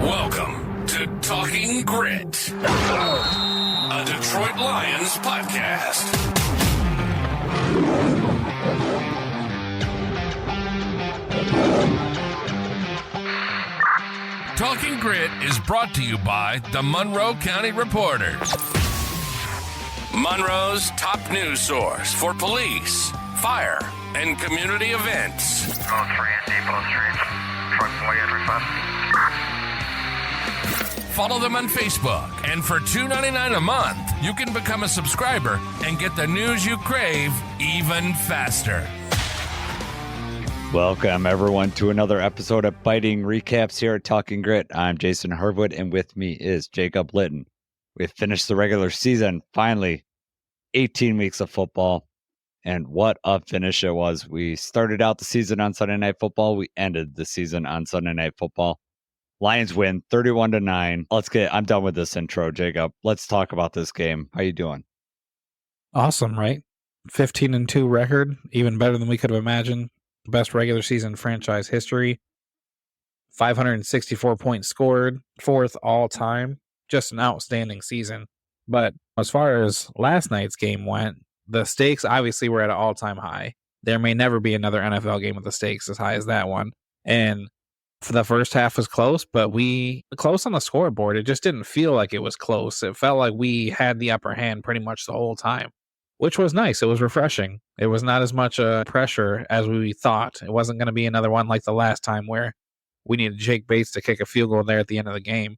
Welcome to Talking Grit, a Detroit Lions podcast. Talking Grit is brought to you by the Monroe County Reporters, Monroe's top news source for police, fire, and community events. Post 3 at Depot Street. Truck boy at request. Follow them on Facebook, and for $2.99 a month, you can become a subscriber and get the news you crave even faster. Welcome, everyone, to another episode of Biting Recaps here at Talking Grit. I'm Jason Harwood, and with me is Jacob Litton. We've finished the regular season, finally, 18 weeks of football, and what a finish it was. We started out the season on Sunday Night Football. We ended the season on Sunday Night Football. Lions win 31-9. I'm done with this intro, Jacob. Let's talk about this game. How you doing? Awesome, right? 15-2 record, even better than we could have imagined. Best regular season franchise history. 564 points scored, fourth all time. Just an outstanding season. But as far as last night's game went, the stakes obviously were at an all-time high. There may never be another NFL game with the stakes as high as that one. And for the first half was close, but close on the scoreboard. It just didn't feel like it was close. It felt like we had the upper hand pretty much the whole time, which was nice. It was refreshing. It was not as much pressure as we thought. It wasn't going to be another one like the last time where we needed Jake Bates to kick a field goal there at the end of the game.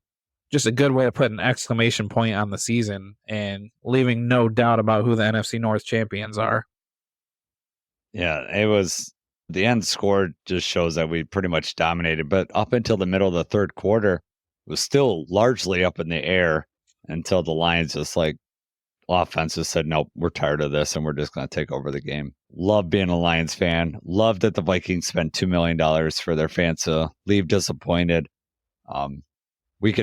Just a good way to put an exclamation point on the season and leaving no doubt about who the NFC North champions are. Yeah, it was. The end score just shows that we pretty much dominated, but up until the middle of the third quarter, it was still largely up in the air until the Lions offense just said, nope, we're tired of this and we're just going to take over the game. Love being a Lions fan. Love that the Vikings spent $2 million for their fans to leave disappointed. We'll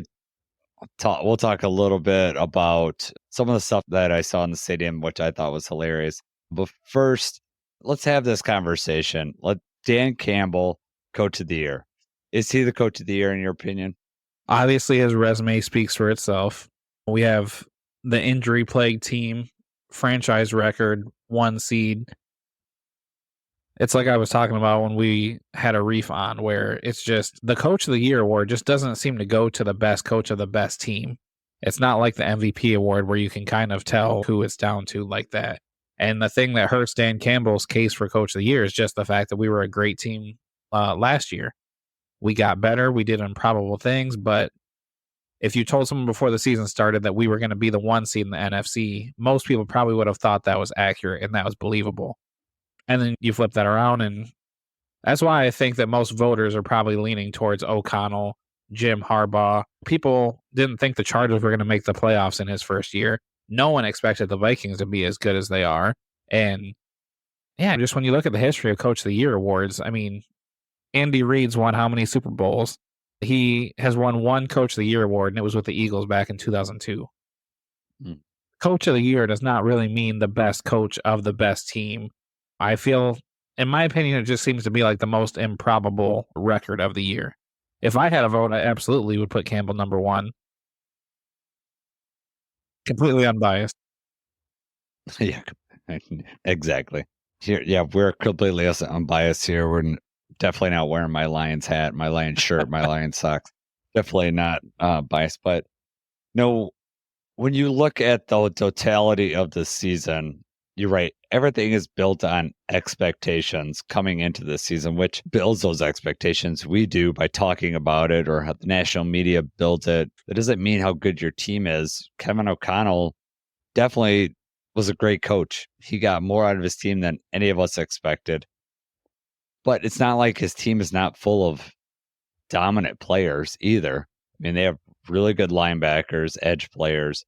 talk a little bit about some of the stuff that I saw in the stadium, which I thought was hilarious. But first, let's have this conversation. Let Dan Campbell, coach of the year. Is he the coach of the year in your opinion? Obviously, his resume speaks for itself. We have the injury-plagued team, franchise record, 1 seed. It's like I was talking about when we had a reef on, where it's just the coach of the year award just doesn't seem to go to the best coach of the best team. It's not like the MVP award where you can kind of tell who it's down to like that. And the thing that hurts Dan Campbell's case for coach of the year is just the fact that we were a great team last year. We got better. We did improbable things. But if you told someone before the season started that we were going to be the 1 seed in the NFC, most people probably would have thought that was accurate and that was believable. And then you flip that around, and that's why I think that most voters are probably leaning towards O'Connell, Jim Harbaugh. People didn't think the Chargers were going to make the playoffs in his first year. No one expected the Vikings to be as good as they are. And yeah, just when you look at the history of Coach of the Year awards, I mean, Andy Reid's won how many Super Bowls? He has won 1 Coach of the Year award, and it was with the Eagles back in 2002. Coach of the Year does not really mean the best coach of the best team. I feel, in my opinion, it just seems to be like the most improbable record of the year. If I had a vote, I absolutely would put Campbell number 1. Completely unbiased. Yeah, exactly. We're completely unbiased here. We're definitely not wearing my Lions hat, my Lions shirt, my Lions socks. Definitely not biased. But no, when you look at the totality of the season, you're right. Everything is built on expectations coming into this season, which builds those expectations. We do by talking about it, or how the national media built it. That doesn't mean how good your team is. Kevin O'Connell definitely was a great coach. He got more out of his team than any of us expected. But it's not like his team is not full of dominant players either. I mean, they have really good linebackers, edge players.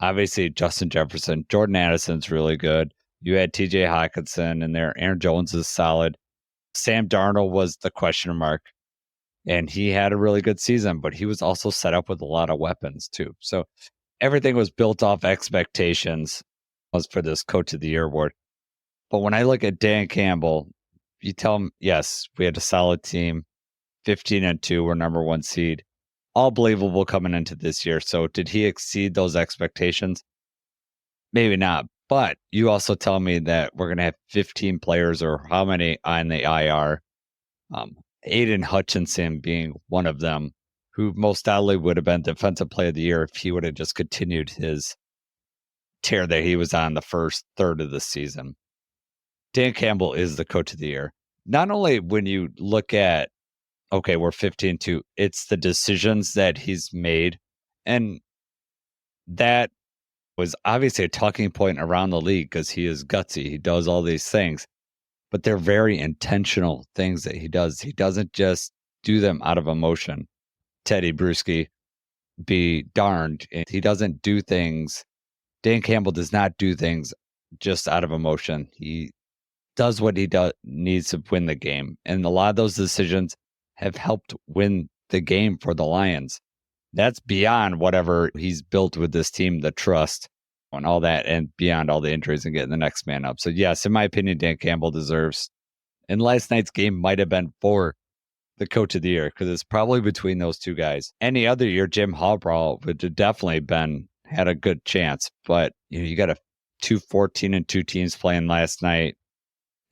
Obviously, Justin Jefferson, Jordan Addison's really good. You had TJ Hawkinson in there. Aaron Jones is solid. Sam Darnold was the question mark, and he had a really good season, but he was also set up with a lot of weapons too. So everything was built off expectations was for this Coach of the Year award. But when I look at Dan Campbell, you tell him, yes, we had a solid team, 15-2, we're number 1 seed. all believable coming into this year. So did he exceed those expectations? Maybe not. But you also tell me that we're going to have 15 players or how many on the IR. Aiden Hutchinson being one of them, who most doubtly would have been Defensive Player of the Year if he would have just continued his tear that he was on the first third of the season. Dan Campbell is the Coach of the Year. Not only when you look at, okay, we're 15-2, it's the decisions that he's made. And that was obviously a talking point around the league because he is gutsy. He does all these things. But they're very intentional things that he does. He doesn't just do them out of emotion. Teddy Bruschi, be darned. He doesn't do things. Dan Campbell does not do things just out of emotion. He does what he needs to win the game. And a lot of those decisions have helped win the game for the Lions. That's beyond whatever he's built with this team, the trust and all that, and beyond all the injuries and getting the next man up. So yes, in my opinion, Dan Campbell deserves, and last night's game might have been for the Coach of the Year because it's probably between those two guys. Any other year, Jim Harbaugh would have definitely had a good chance, but you got a 14-2 teams playing last night,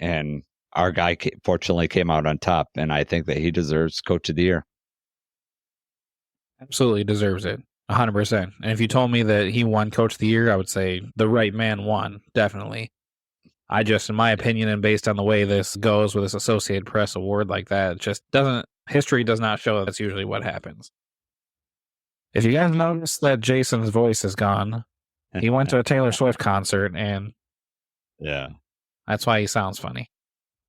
and our guy fortunately came out on top, and I think that he deserves Coach of the Year. Absolutely deserves it. 100%. And if you told me that he won Coach of the Year, I would say the right man won, definitely. I just, in my opinion, and based on the way this goes with this Associated Press award like that, it just doesn't, history does not show that's usually what happens. If you guys notice that Jason's voice is gone, he went to a Taylor Swift concert, and yeah, that's why he sounds funny.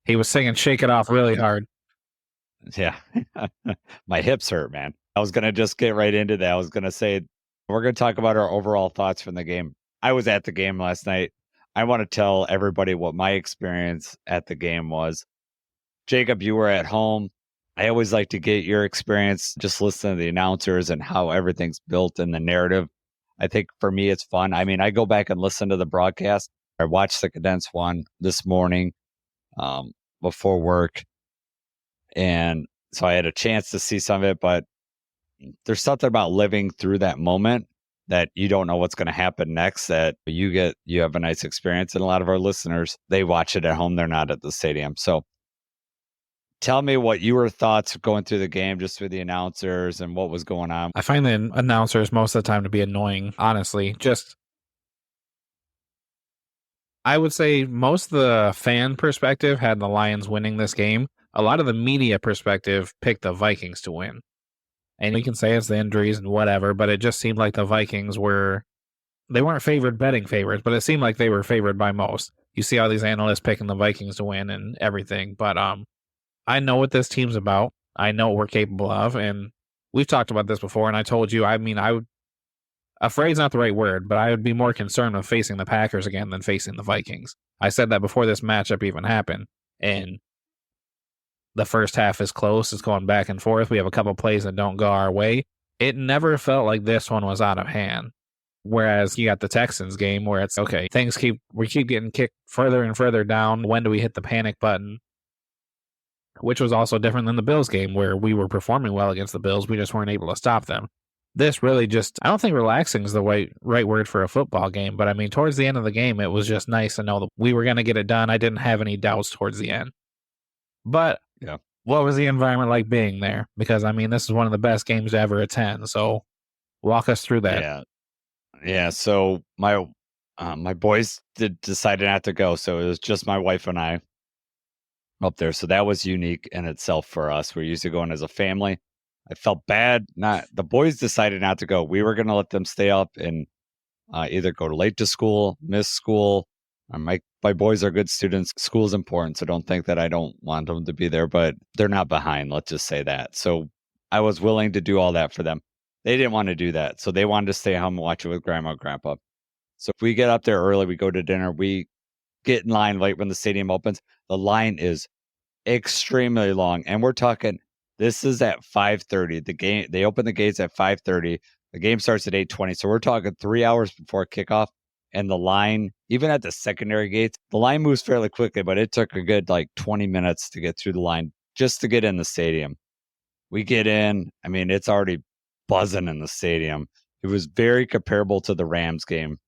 He was singing Shake It Off really hard. Yeah. My hips hurt, man. I was going to just get right into that. I was going to say, we're going to talk about our overall thoughts from the game. I was at the game last night. I want to tell everybody what my experience at the game was. Jacob, you were at home. I always like to get your experience, just listening to the announcers and how everything's built in the narrative. I think for me, it's fun. I mean, I go back and listen to the broadcast. I watched the condensed one this morning before work. And so I had a chance to see some of it, but there's something about living through that moment that you don't know what's going to happen next, that you have a nice experience. And a lot of our listeners, they watch it at home. They're not at the stadium. So tell me what your thoughts going through the game, just with the announcers and what was going on. I find the announcers most of the time to be annoying, honestly. I would say most of the fan perspective had the Lions winning this game. A lot of the media perspective picked the Vikings to win. And we can say it's the injuries and whatever, but it just seemed like the Vikings they weren't favored betting favorites, but it seemed like they were favored by most. You see all these analysts picking the Vikings to win and everything, but I know what this team's about. I know what we're capable of, and we've talked about this before, and I told you, afraid's not the right word, but I would be more concerned with facing the Packers again than facing the Vikings. I said that before this matchup even happened, and the first half is close. It's going back and forth. We have a couple plays that don't go our way. It never felt like this one was out of hand. Whereas you got the Texans game where it's, okay, we keep getting kicked further and further down. When do we hit the panic button? Which was also different than the Bills game where we were performing well against the Bills. We just weren't able to stop them. This really just, I don't think relaxing is the right word for a football game, but I mean, towards the end of the game, it was just nice to know that we were going to get it done. I didn't have any doubts towards the end. But yeah, what was the environment like being there? Because, I mean, this is one of the best games to ever attend. So walk us through that. Yeah. So my boys decided not to go. So it was just my wife and I up there. So that was unique in itself for us. We're used to going as a family. I felt bad. The boys decided not to go. We were going to let them stay up and either go late to school, miss school. My boys are good students. School's important, so don't think that I don't want them to be there, but they're not behind. Let's just say that. So I was willing to do all that for them. They didn't want to do that. So they wanted to stay home and watch it with grandma and grandpa. So if we get up there early, we go to dinner, we get in line right when the stadium opens. The line is extremely long. And we're talking, this is at 5:30. The game, they open the gates at 5:30. The game starts at 8:20. So we're talking 3 hours before kickoff. And the line, even at the secondary gates, the line moves fairly quickly, but it took a good 20 minutes to get through the line just to get in the stadium. We get in. I mean, it's already buzzing in the stadium. It was very comparable to the Rams game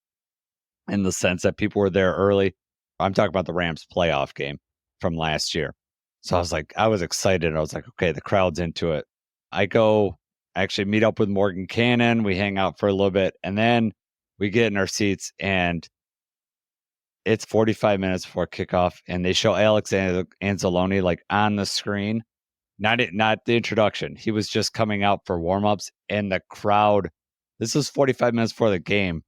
in the sense that people were there early. I'm talking about the Rams playoff game from last year. So I was excited. I was like, okay, the crowd's into it. I go actually meet up with Morgan Cannon. We hang out for a little bit, and then we get in our seats, and it's 45 minutes before kickoff, and they show Alex Anzalone like on the screen. Not the introduction. He was just coming out for warm-ups, and the crowd, this was 45 minutes before the game.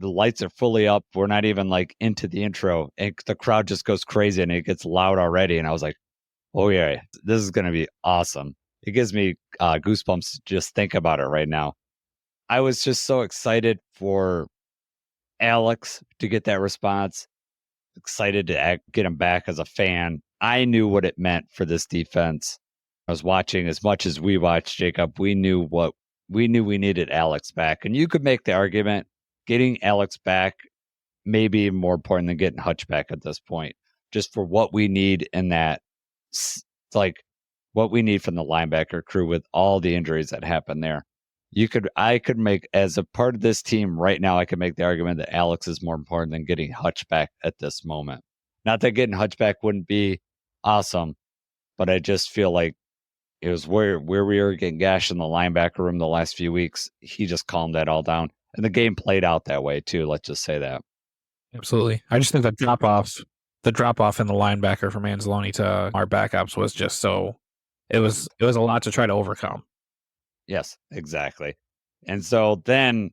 The lights are fully up. We're not even like into the intro, and the crowd just goes crazy, and it gets loud already. And I was like, oh yeah, this is going to be awesome. It gives me goosebumps to just think about it right now. I was just so excited for Alex to get that response, excited to get him back as a fan. I knew what it meant for this defense. I was watching as much as we watched, Jacob. We knew we needed Alex back. And you could make the argument getting Alex back may be more important than getting Hutch back at this point, just for what we need in that, like what we need from the linebacker crew with all the injuries that happened there. I could make, as a part of this team right now, I could make the argument that Alex is more important than getting Hutch back at this moment. Not that getting Hutch back wouldn't be awesome, but I just feel like it was where we were getting gashed in the linebacker room the last few weeks. He just calmed that all down. And the game played out that way too. Let's just say that. Absolutely. I just think the drop off in the linebacker from Anzalone to our backups was just it was a lot to try to overcome. Yes, exactly. And so then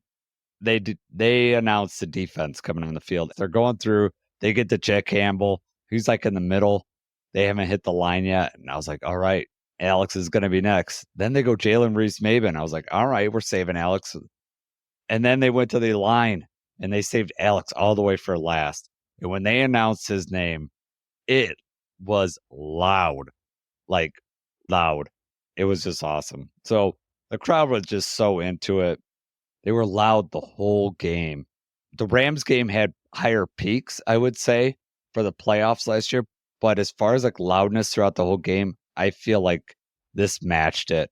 they announced the defense coming on the field. They're going through, they get to Dan Campbell, who's like in the middle. They haven't hit the line yet. And I was like, all right, Alex is going to be next. Then they go Jalen Reese-Maben. I was like, all right, we're saving Alex. And then they went to the line and they saved Alex all the way for last. And when they announced his name, it was loud, like loud. It was just awesome. So the crowd was just so into it. They were loud the whole game. The Rams game had higher peaks, I would say, for the playoffs last year. But as far as like loudness throughout the whole game, I feel like this matched it.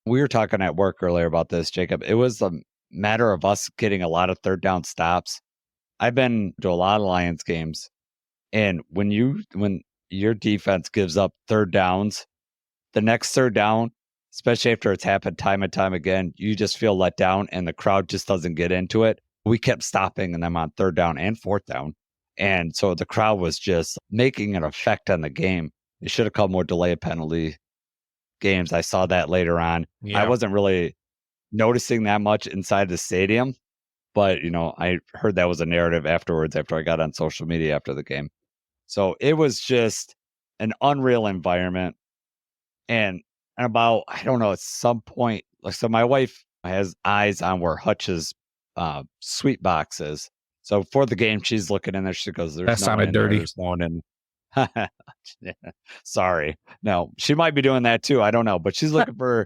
We were talking at work earlier about this, Jacob. It was a matter of us getting a lot of third down stops. I've been to a lot of Lions games, and when your defense gives up third downs, the next third down, especially after it's happened time and time again, you just feel let down and the crowd just doesn't get into it. We kept stopping them on third down and fourth down. And so the crowd was just making an effect on the game. They should have called more delay of penalty games. I saw that later on. Yeah. I wasn't really noticing that much inside the stadium, but I heard that was a narrative afterwards after I got on social media after the game. So it was just an unreal environment. And about, I don't know, at some point, so my wife has eyes on where Hutch's sweet box is. So for the game, she's looking in there. She goes, "There's that sounded dirty." There's no one in. Sorry, no, she might be doing that too. I don't know, but she's looking for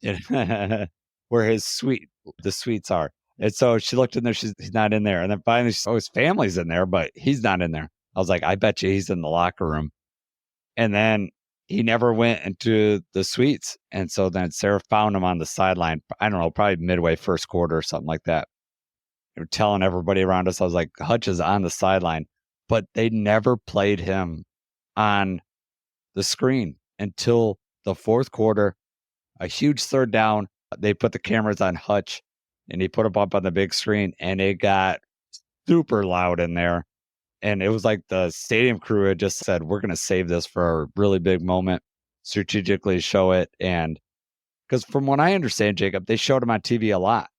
where the sweets are. And so she looked in there. He's not in there. And then finally, his family's in there, but he's not in there. I was like, I bet you he's in the locker room. And then he never went into the suites. And so then Sarah found him on the sideline. I don't know, probably midway first quarter or something like that. They were telling everybody around us. I was like, Hutch is on the sideline. But they never played him on the screen until the fourth quarter. A huge third down. They put the cameras on Hutch, and he put him up on the big screen, and it got super loud in there. And it was like the stadium crew had just said, we're going to save this for a really big moment, strategically show it. And because from what I understand, Jacob, they showed him on TV a lot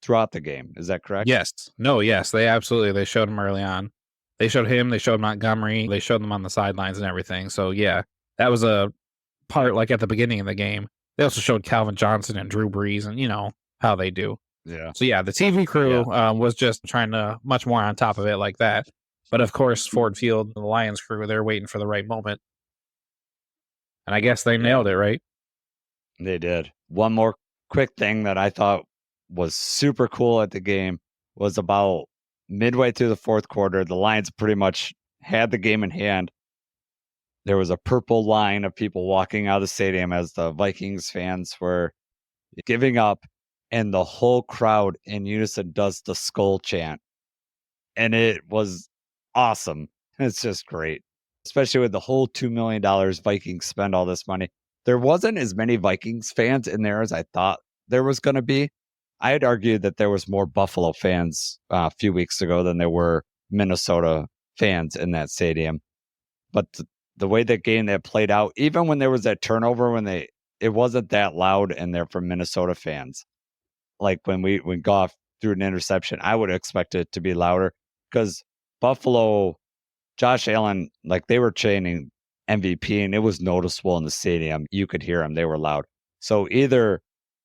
throughout the game. Is that correct? Yes. No, yes. They showed him early on. They showed him, they showed Montgomery, they showed them on the sidelines and everything. So yeah, that was a part like at the beginning of the game. They also showed Calvin Johnson and Drew Brees and how they do. Yeah. So yeah, the TV crew was just trying to much more on top of it like that. But of course, Ford Field, the Lions crew, they're waiting for the right moment. And I guess they nailed it, right? They did. One more quick thing that I thought was super cool at the game was about midway through the fourth quarter, the Lions pretty much had the game in hand. There was a purple line of people walking out of the stadium as the Vikings fans were, giving up, and the whole crowd in unison does the skull chant. And it was awesome. It's just great, especially with the whole $2 million Vikings spend all this money. There wasn't as many Vikings fans in there as I thought there was going to be. I had argued that there was more Buffalo fans a few weeks ago than there were Minnesota fans in that stadium. But the way that game that played out, even when there was that turnover, it wasn't that loud in there for Minnesota fans. Like when Goff threw an interception, I would expect it to be louder because Buffalo, Josh Allen, like they were chanting MVP and it was noticeable in the stadium. You could hear them. They were loud. So either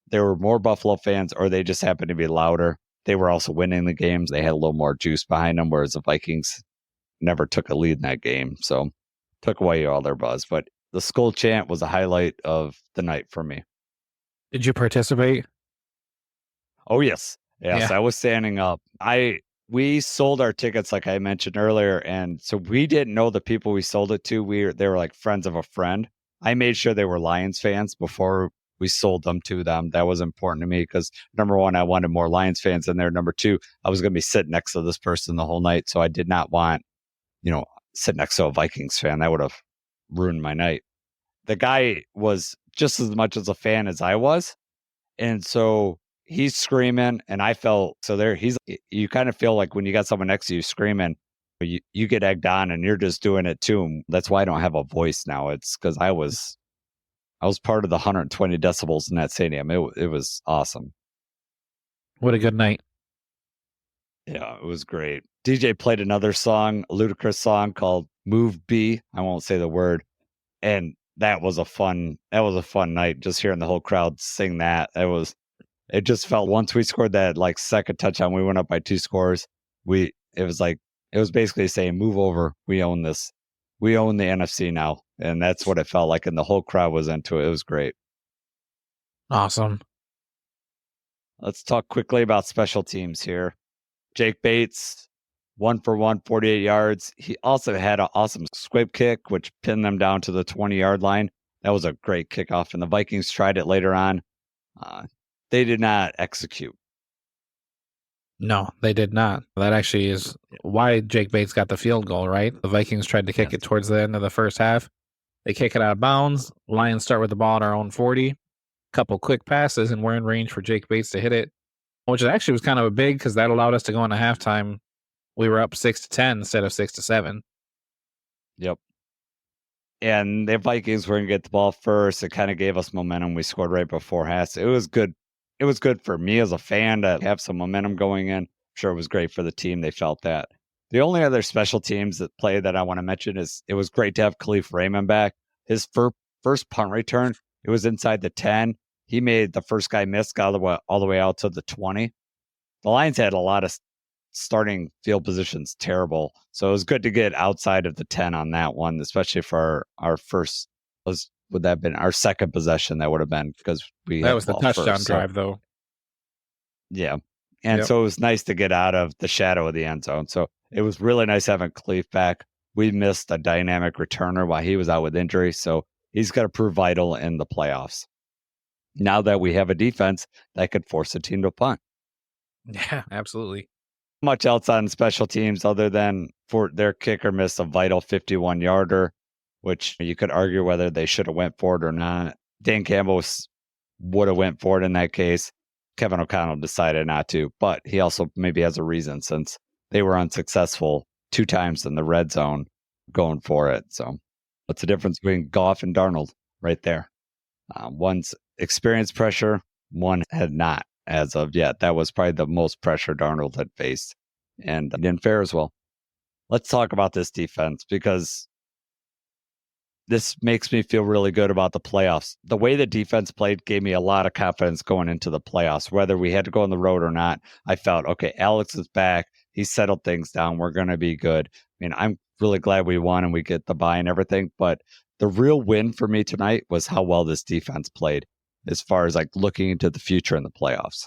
there were more Buffalo fans or they just happened to be louder. They were also winning the games. They had a little more juice behind them, whereas the Vikings never took a lead in that game. So took away all their buzz. But the skull chant was a highlight of the night for me. Did you participate? Oh, yes. Yes, Yeah. I was standing up. We sold our tickets, like I mentioned earlier, and so we didn't know the people we sold it to. They were like friends of a friend. I made sure they were Lions fans before we sold them to them. That was important to me because number one, I wanted more Lions fans in there. Number two, I was going to be sitting next to this person the whole night, so I did not want, sit next to a Vikings fan. That would have ruined my night. The guy was just as much as a fan as I was, and so he's screaming, and I felt so there. You kind of feel like when you got someone next to you screaming, you get egged on, and you're just doing it too. That's why I don't have a voice now. It's because I was part of the 120 decibels in that stadium. It was awesome. What a good night. Yeah, it was great. DJ played another song, a ludicrous song called "Move B." I won't say the word, and that was a fun night. Just hearing the whole crowd sing that, it just felt once we scored that like second touchdown, we went up by 2 scores. It was basically saying, "Move over, we own this, we own the NFC now," and that's what it felt like. And the whole crowd was into it. It was great. Awesome. Let's talk quickly about special teams here. Jake Bates, 1 for 1, 48 yards. He also had an awesome squib kick, which pinned them down to the 20-yard line. That was a great kickoff, and the Vikings tried it later on. They did not execute. No, they did not. That actually is why Jake Bates got the field goal, right? The Vikings tried to kick it towards the end of the first half. They kick it out of bounds. Lions start with the ball at our own 40. Couple quick passes, and we're in range for Jake Bates to hit it, which actually was kind of a big because that allowed us to go into halftime. We were up 6-10 instead of 6-7. Yep. And the Vikings were going to get the ball first. It kind of gave us momentum. We scored right before half. It was good. It was good for me as a fan to have some momentum going in. I'm sure it was great for the team. They felt that. The only other special teams that play that I want to mention is it was great to have Khalif Raymond back. His first punt return, it was inside the 10. He made the first guy miss, got all the way out to the 20. The Lions had a lot of starting field positions terrible. So it was good to get outside of the 10 on that one, especially for our first, would that have been our second possession? That would have been because that was the touchdown drive, though. Yeah. And so it was nice to get out of the shadow of the end zone. So it was really nice having Khalif back. We missed a dynamic returner while he was out with injury. So he's going to prove vital in the playoffs. Now that we have a defense that could force a team to punt. Yeah, absolutely. Much else on special teams other than for their kicker missed a vital 51-yarder, which you could argue whether they should have went for it or not. Dan Campbell would have went for it in that case. Kevin O'Connell decided not to, but he also maybe has a reason since they were unsuccessful 2 times in the red zone going for it. So what's the difference between Goff and Darnold right there? One's experienced pressure, one had not as of yet. That was probably the most pressure Darnold had faced, and didn't fare as well. Let's talk about this defense because this makes me feel really good about the playoffs. The way the defense played gave me a lot of confidence going into the playoffs. Whether we had to go on the road or not, I felt, okay, Alex is back. He settled things down. We're going to be good. I mean, I'm really glad we won and we get the bye and everything. But the real win for me tonight was how well this defense played as far as like looking into the future in the playoffs.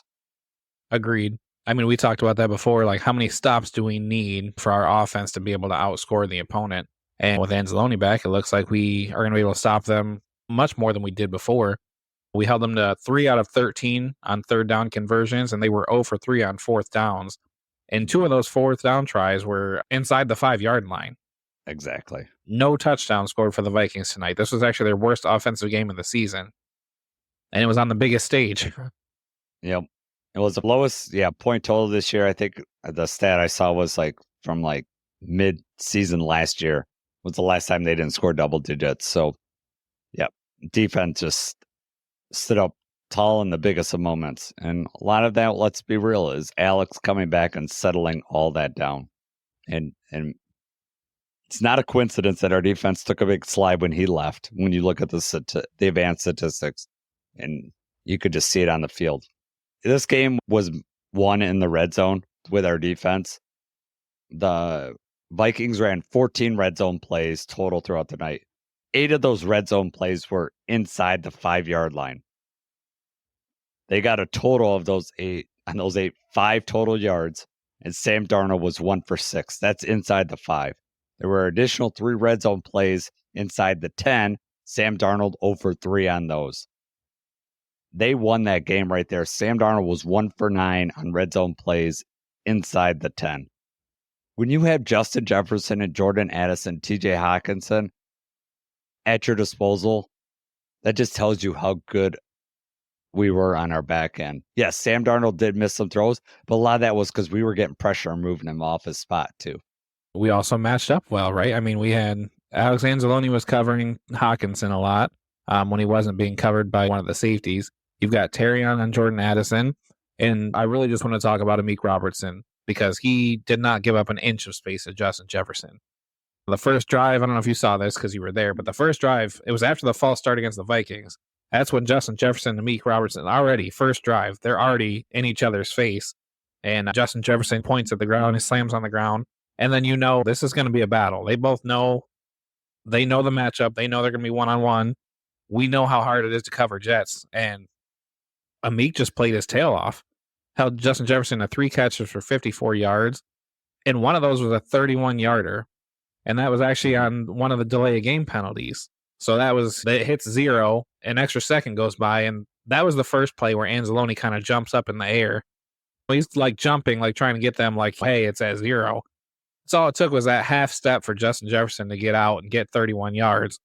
Agreed. I mean, we talked about that before. Like, how many stops do we need for our offense to be able to outscore the opponent? And with Anzalone back, it looks like we are going to be able to stop them much more than we did before. We held them to 3 out of 13 on third down conversions, and they were 0 for 3 on fourth downs. And 2 of those fourth down tries were inside the 5-yard line. Exactly. No touchdown scored for the Vikings tonight. This was actually their worst offensive game of the season. And it was on the biggest stage. Yep. It was the lowest, point total this year. I think the stat I saw was from mid-season last year was the last time they didn't score double digits. So, defense just stood up tall in the biggest of moments. And a lot of that, let's be real, is Alex coming back and settling all that down. And it's not a coincidence that our defense took a big slide when he left, when you look at the advanced statistics, and you could just see it on the field. This game was won in the red zone with our defense. The Vikings ran 14 red zone plays total throughout the night. 8 of those red zone plays were inside the 5-yard line. They got a total of those 8, 5 total yards, and Sam Darnold was 1 for 6. That's inside the 5. There were additional 3 red zone plays inside the 10. Sam Darnold 0 for 3 on those. They won that game right there. Sam Darnold was 1 for 9 on red zone plays inside the 10. When you have Justin Jefferson and Jordan Addison, TJ Hawkinson at your disposal, that just tells you how good we were on our back end. Yes, Sam Darnold did miss some throws, but a lot of that was because we were getting pressure and moving him off his spot too. We also matched up well, right? I mean, we had Alex Anzalone was covering Hawkinson a lot when he wasn't being covered by one of the safeties. You've got Terrion and Jordan Addison, and I really just want to talk about Amik Robertson because he did not give up an inch of space to Justin Jefferson. The first drive, I don't know if you saw this because you were there, but the first drive, it was after the false start against the Vikings. That's when Justin Jefferson and Amik Robertson already, first drive, they're already in each other's face. And Justin Jefferson points at the ground, he slams on the ground. And then this is going to be a battle. They both know, they know the matchup. They know they're going to be one-on-one. We know how hard it is to cover Jets. And Amik just played his tail off. Held Justin Jefferson to 3 catches for 54 yards. And one of those was a 31-yarder. And that was actually on one of the delay of game penalties. So it hits 0, an extra second goes by, and that was the first play where Anzalone kind of jumps up in the air. He's jumping, trying to get them hey, it's at 0. So all it took was that half step for Justin Jefferson to get out and get 31 yards.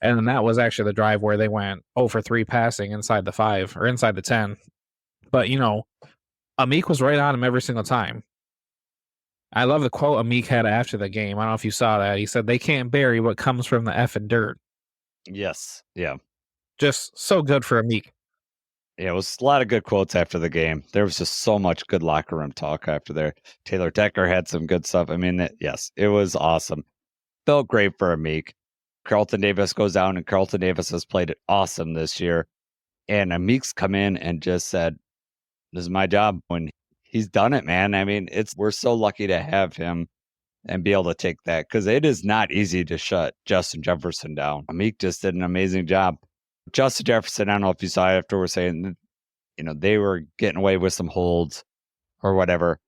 And then that was actually the drive where they went 0 for 3 passing inside the 5 or inside the 10. But, Amik was right on him every single time. I love the quote Amik had after the game. I don't know if you saw that. He said, "They can't bury what comes from the effing dirt." Yes. Yeah. Just so good for Amik. Yeah, it was a lot of good quotes after the game. There was just so much good locker room talk after there. Taylor Decker had some good stuff. I mean, yes, it was awesome. Felt great for Amik. Carlton Davis goes down, and Carlton Davis has played it awesome this year. And Amik's come in and just said, "This is my job." When he's done it, man. I mean, we're so lucky to have him and be able to take that because it is not easy to shut Justin Jefferson down. Amik just did an amazing job. Justin Jefferson, I don't know if you saw after we're saying, they were getting away with some holds or whatever.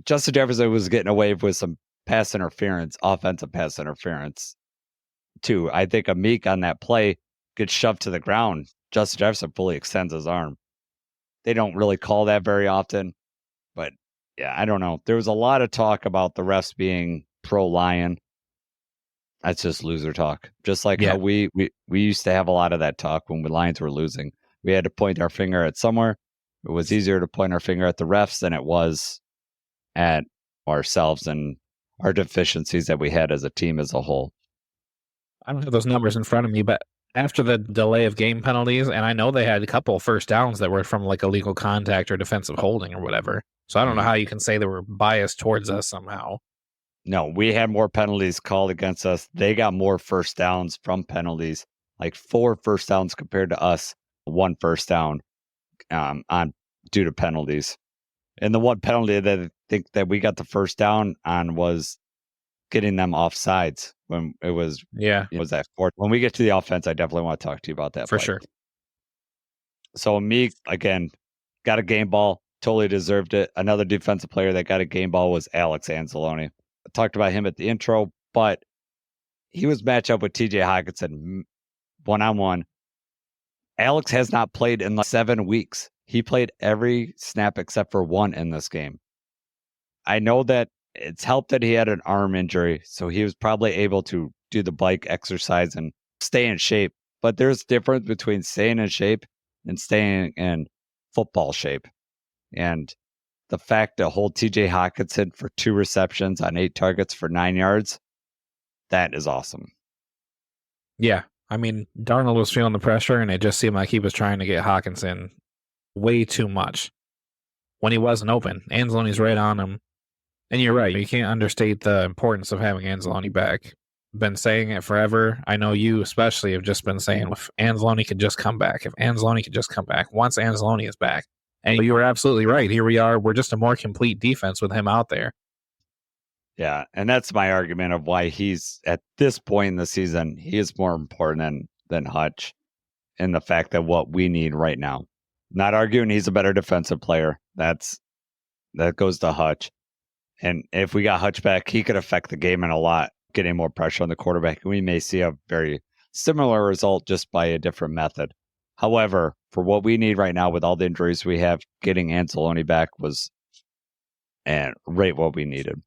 Justin Jefferson was getting away with some pass interference, offensive pass interference too. I think Amik on that play gets shoved to the ground. Justin Jefferson fully extends his arm. They don't really call that very often, but yeah, I don't know. There was a lot of talk about the refs being pro-Lion. That's just loser talk. Just like how we used to have a lot of that talk when the Lions were losing. We had to point our finger at somewhere. It was easier to point our finger at the refs than it was at ourselves and our deficiencies that we had as a team as a whole. I don't have those numbers in front of me, but after the delay of game penalties, and I know they had a couple of first downs that were from illegal contact or defensive holding or whatever. So I don't know how you can say they were biased towards us somehow. No, we had more penalties called against us. They got more first downs from penalties, 4 first downs compared to us, 1 first down due to penalties. And the one penalty that I think that we got the first down on was getting them off sides when it was that fourth. When we get to the offense, I definitely want to talk to you about that. For sure. So Meek, again, got a game ball, totally deserved it. Another defensive player that got a game ball was Alex Anzalone. I talked about him at the intro, but he was matched up with TJ Hawkinson one-on-one. Alex has not played in like 7 weeks. He played every snap except for one in this game. I know that it's helped that he had an arm injury, so he was probably able to do the bike exercise and stay in shape. But there's a difference between staying in shape and staying in football shape. And the fact to hold TJ Hawkinson for 2 receptions on 8 targets for 9 yards, that is awesome. Yeah. I mean, Darnold was feeling the pressure, and it just seemed like he was trying to get Hawkinson way too much when he wasn't open. Anzalone's right on him. And you're right. You can't understate the importance of having Anzalone back. Been saying it forever. I know you especially have just been saying if Anzalone could just come back. If Anzalone could just come back. Once Anzalone is back. And you were absolutely right. Here we are. We're just a more complete defense with him out there. Yeah, and that's my argument of why he's, at this point in the season, he is more important than Hutch in the fact that what we need right now. Not arguing he's a better defensive player. That goes to Hutch. And if we got Hutch back, he could affect the game in a lot, getting more pressure on the quarterback. And we may see a very similar result just by a different method. However, for what we need right now with all the injuries we have, getting Anzalone back was right what we needed.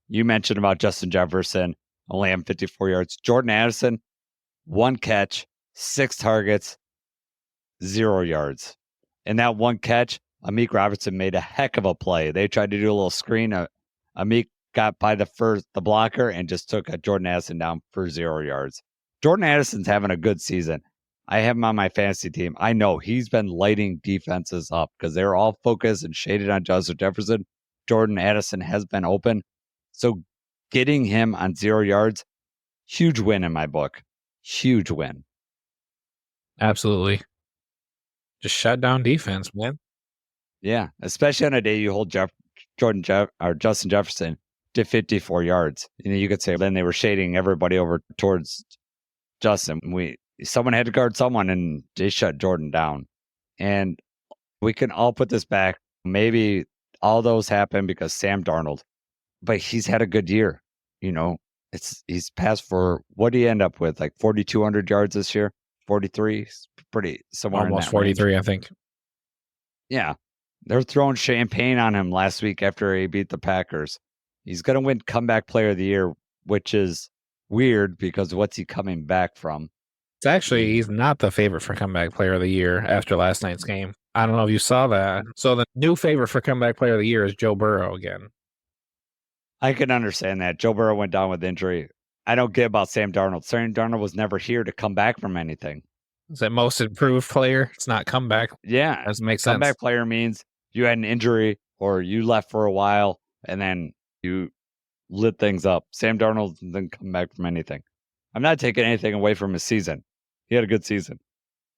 You mentioned about Justin Jefferson, only having 54 yards. Jordan Addison, 1 catch, 6 targets, 0 yards. In that 1 catch, Amik Robertson made a heck of a play. They tried to do a little screen. Amik got by the blocker and just took Jordan Addison down for 0 yards. Jordan Addison's having a good season. I have him on my fantasy team. I know he's been lighting defenses up because they're all focused and shaded on Justin Jefferson. Jordan Addison has been open. So getting him on 0 yards, huge win in my book. Huge win. Absolutely. Just shut down defense, man. Yeah, especially on a day you hold Justin Jefferson to 54 yards. You could say then they were shading everybody over towards Justin. Someone had to guard someone, and they shut Jordan down. And we can all put this back. Maybe all those happen because Sam Darnold. But he's had a good year. He's passed for, what did he end up with? Like 4,200 yards this year? 43? Pretty somewhere almost in that 43, range. I think. Yeah. They're throwing champagne on him last week after he beat the Packers. He's going to win comeback player of the year, which is weird because what's he coming back from? It's actually, he's not the favorite for comeback player of the year after last night's game. I don't know if you saw that. So the new favorite for comeback player of the year is Joe Burrow again. I can understand that. Joe Burrow went down with injury. I don't get about Sam Darnold. Sam Darnold was never here to come back from anything. Is that most improved player? It's not comeback. Yeah. That doesn't make sense. Comeback player means you had an injury or you left for a while and then you lit things up. Sam Darnold didn't come back from anything. I'm not taking anything away from his season. He had a good season.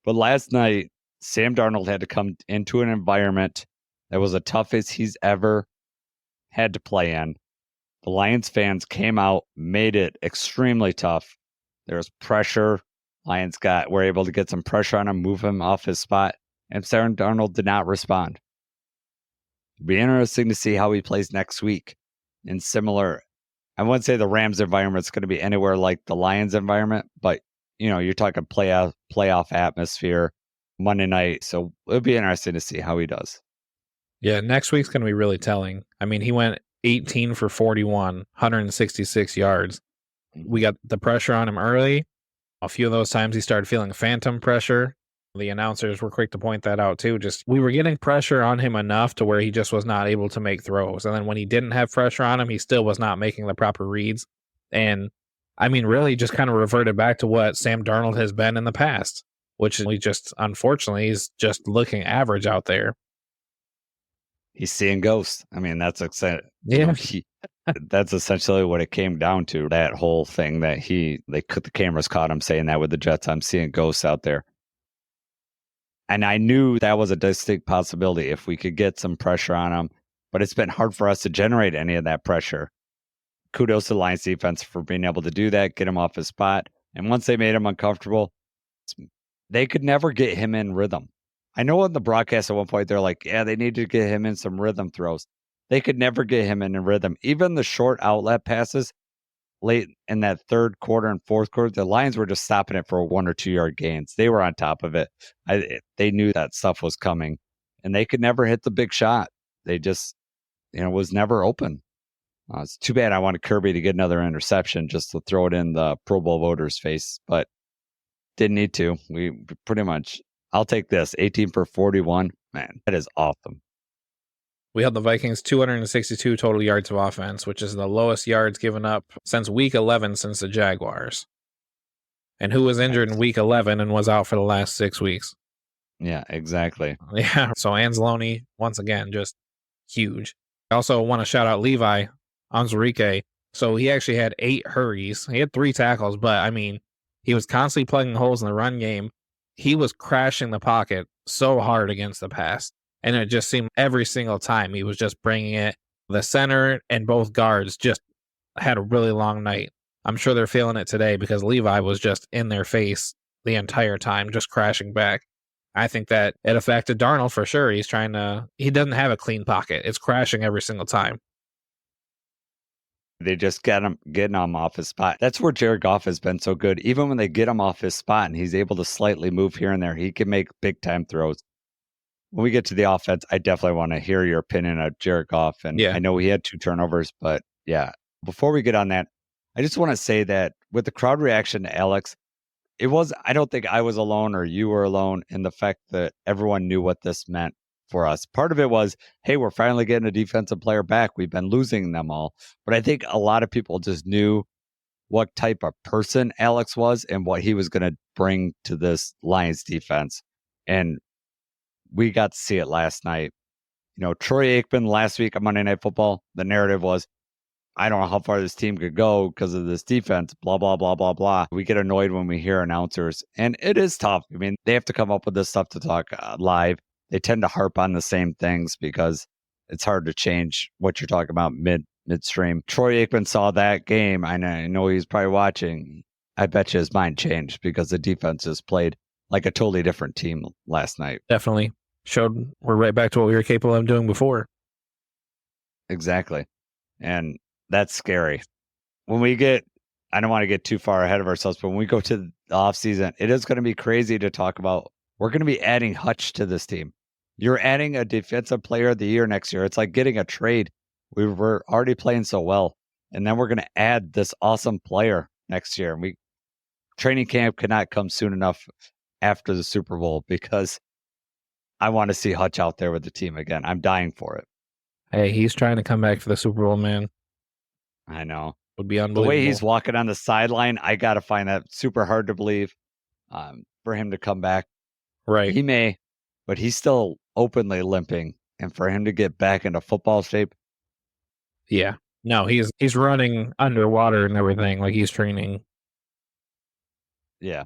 But last night, Sam Darnold had to come into an environment that was the toughest he's ever had to play in. The Lions fans came out, made it extremely tough. There was pressure. Lions were able to get some pressure on him, move him off his spot, and Sam Darnold did not respond. It'll be interesting to see how he plays next week. In similar, I wouldn't say the Rams environment is going to be anywhere like the Lions environment, but you're talking playoff atmosphere, Monday night. So it'll be interesting to see how he does. Yeah, next week's going to be really telling. I mean, he went 18 for 41, 166 yards. We got the pressure on him early. A few of those times he started feeling phantom pressure. The announcers were quick to point that out too. We were getting pressure on him enough to where he just was not able to make throws. And then when he didn't have pressure on him, he still was not making the proper reads. And I mean, really just kind of reverted back to what Sam Darnold has been in the past, which unfortunately, is just looking average out there. He's seeing ghosts. I mean, that's exciting. Yeah. That's essentially what it came down to. That whole thing that the cameras caught him saying that with the Jets. I'm seeing ghosts out there. And I knew that was a distinct possibility if we could get some pressure on him, but it's been hard for us to generate any of that pressure. Kudos to the Lions defense for being able to do that, get him off his spot. And once they made him uncomfortable, they could never get him in rhythm. I know on the broadcast at one point, they're like, yeah, they need to get him in some rhythm throws. They could never get him in a rhythm. Even the short outlet passes, late in that third quarter and fourth quarter, the Lions were just stopping it for 1 or 2 yard gains. They were on top of it. They knew that stuff was coming, and they could never hit the big shot. They just, was never open. It's too bad I wanted Kirby to get another interception just to throw it in the Pro Bowl voters' face, but didn't need to. We pretty much, I'll take this, 18 for 41. Man, that is awesome. We held the Vikings 262 total yards of offense, which is the lowest yards given up since week 11 since the Jaguars. And who was injured in week 11 and was out for the last 6 weeks? Yeah, exactly. Yeah, so Anzalone, once again, just huge. I also want to shout out Levi Onwuzurike. So he actually had 8 hurries. He had 3 tackles, but I mean, he was constantly plugging holes in the run game. He was crashing the pocket so hard against the pass. And it just seemed every single time he was just bringing it. The center and both guards just had a really long night. I'm sure they're feeling it today because Levi was just in their face the entire time, just crashing back. I think that it affected Darnold for sure. He doesn't have a clean pocket. It's crashing every single time. They just getting him off his spot. That's where Jared Goff has been so good. Even when they get him off his spot and he's able to slightly move here and there, he can make big time throws. When we get to the offense, I definitely want to hear your opinion of Jared Goff. And I know he had 2 turnovers, but before we get on that, I just want to say that with the crowd reaction to Alex, I don't think I was alone or you were alone in the fact that everyone knew what this meant for us. Part of it was, hey, we're finally getting a defensive player back. We've been losing them all. But I think a lot of people just knew what type of person Alex was and what he was going to bring to this Lions defense. And we got to see it last night. Troy Aikman last week on Monday Night Football, the narrative was, I don't know how far this team could go because of this defense, blah, blah, blah, blah, blah. We get annoyed when we hear announcers, and it is tough. I mean, they have to come up with this stuff to talk live. They tend to harp on the same things because it's hard to change what you're talking about midstream. Troy Aikman saw that game. I know he's probably watching. I bet you his mind changed because the defense has played like a totally different team last night. Definitely showed we're right back to what we were capable of doing before. Exactly. And that's scary. When I don't want to get too far ahead of ourselves, but when we go to the offseason, it is going to be crazy to talk about. We're going to be adding Hutch to this team. You're adding a defensive player of the year next year. It's like getting a trade. We were already playing so well. And then we're going to add this awesome player next year. Training camp cannot come soon enough after the Super Bowl because I want to see Hutch out there with the team again. I'm dying for it. Hey, he's trying to come back for the Super Bowl, man. I know. Would be unbelievable. The way he's walking on the sideline, I got to find that super hard to believe for him to come back. Right. He may, but he's still openly limping. And for him to get back into football shape. Yeah. No, he's running underwater and everything like he's training. Yeah.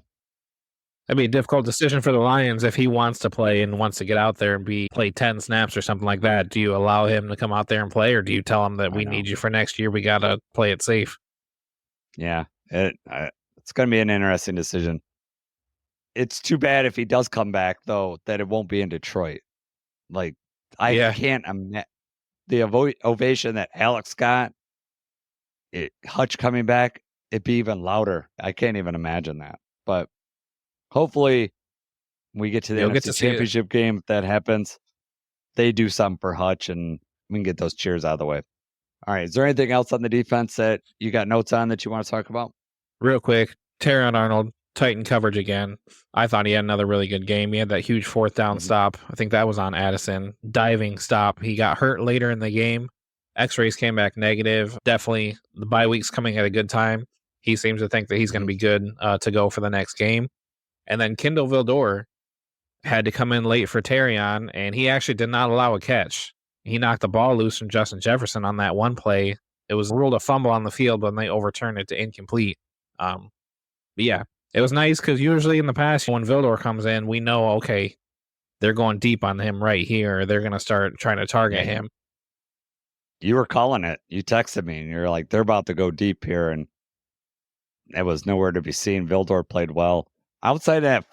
That'd be a difficult decision for the Lions if he wants to play and wants to get out there and play 10 snaps or something like that. Do you allow him to come out there and play, or do you tell him that we need you for next year? We got to play it safe. Yeah, it's going to be an interesting decision. It's too bad if he does come back, though, that it won't be in Detroit. Like, I can't imagine the ovation that Alex got, Hutch coming back, it'd be even louder. I can't even imagine that. But hopefully, when we get to the NFC Championship game, if that happens, they do something for Hutch and we can get those cheers out of the way. All right. Is there anything else on the defense that you got notes on that you want to talk about? Real quick, Terron Arnold, Titan coverage again. I thought he had another really good game. He had that huge 4th down stop. I think that was on Addison. Diving stop. He got hurt later in the game. X-rays came back negative. Definitely the bye week's coming at a good time. He seems to think that he's going to be good to go for the next game. And then Kendall Vildor had to come in late for Terrion, and he actually did not allow a catch. He knocked the ball loose from Justin Jefferson on that one play. It was ruled a fumble on the field, but they overturned it to incomplete. But yeah, it was nice because usually in the past, when Vildor comes in, we know, okay, they're going deep on him right here. They're going to start trying to target him. You were calling it. You texted me, and you're like, they're about to go deep here, and it was nowhere to be seen. Vildor played well. Outside of that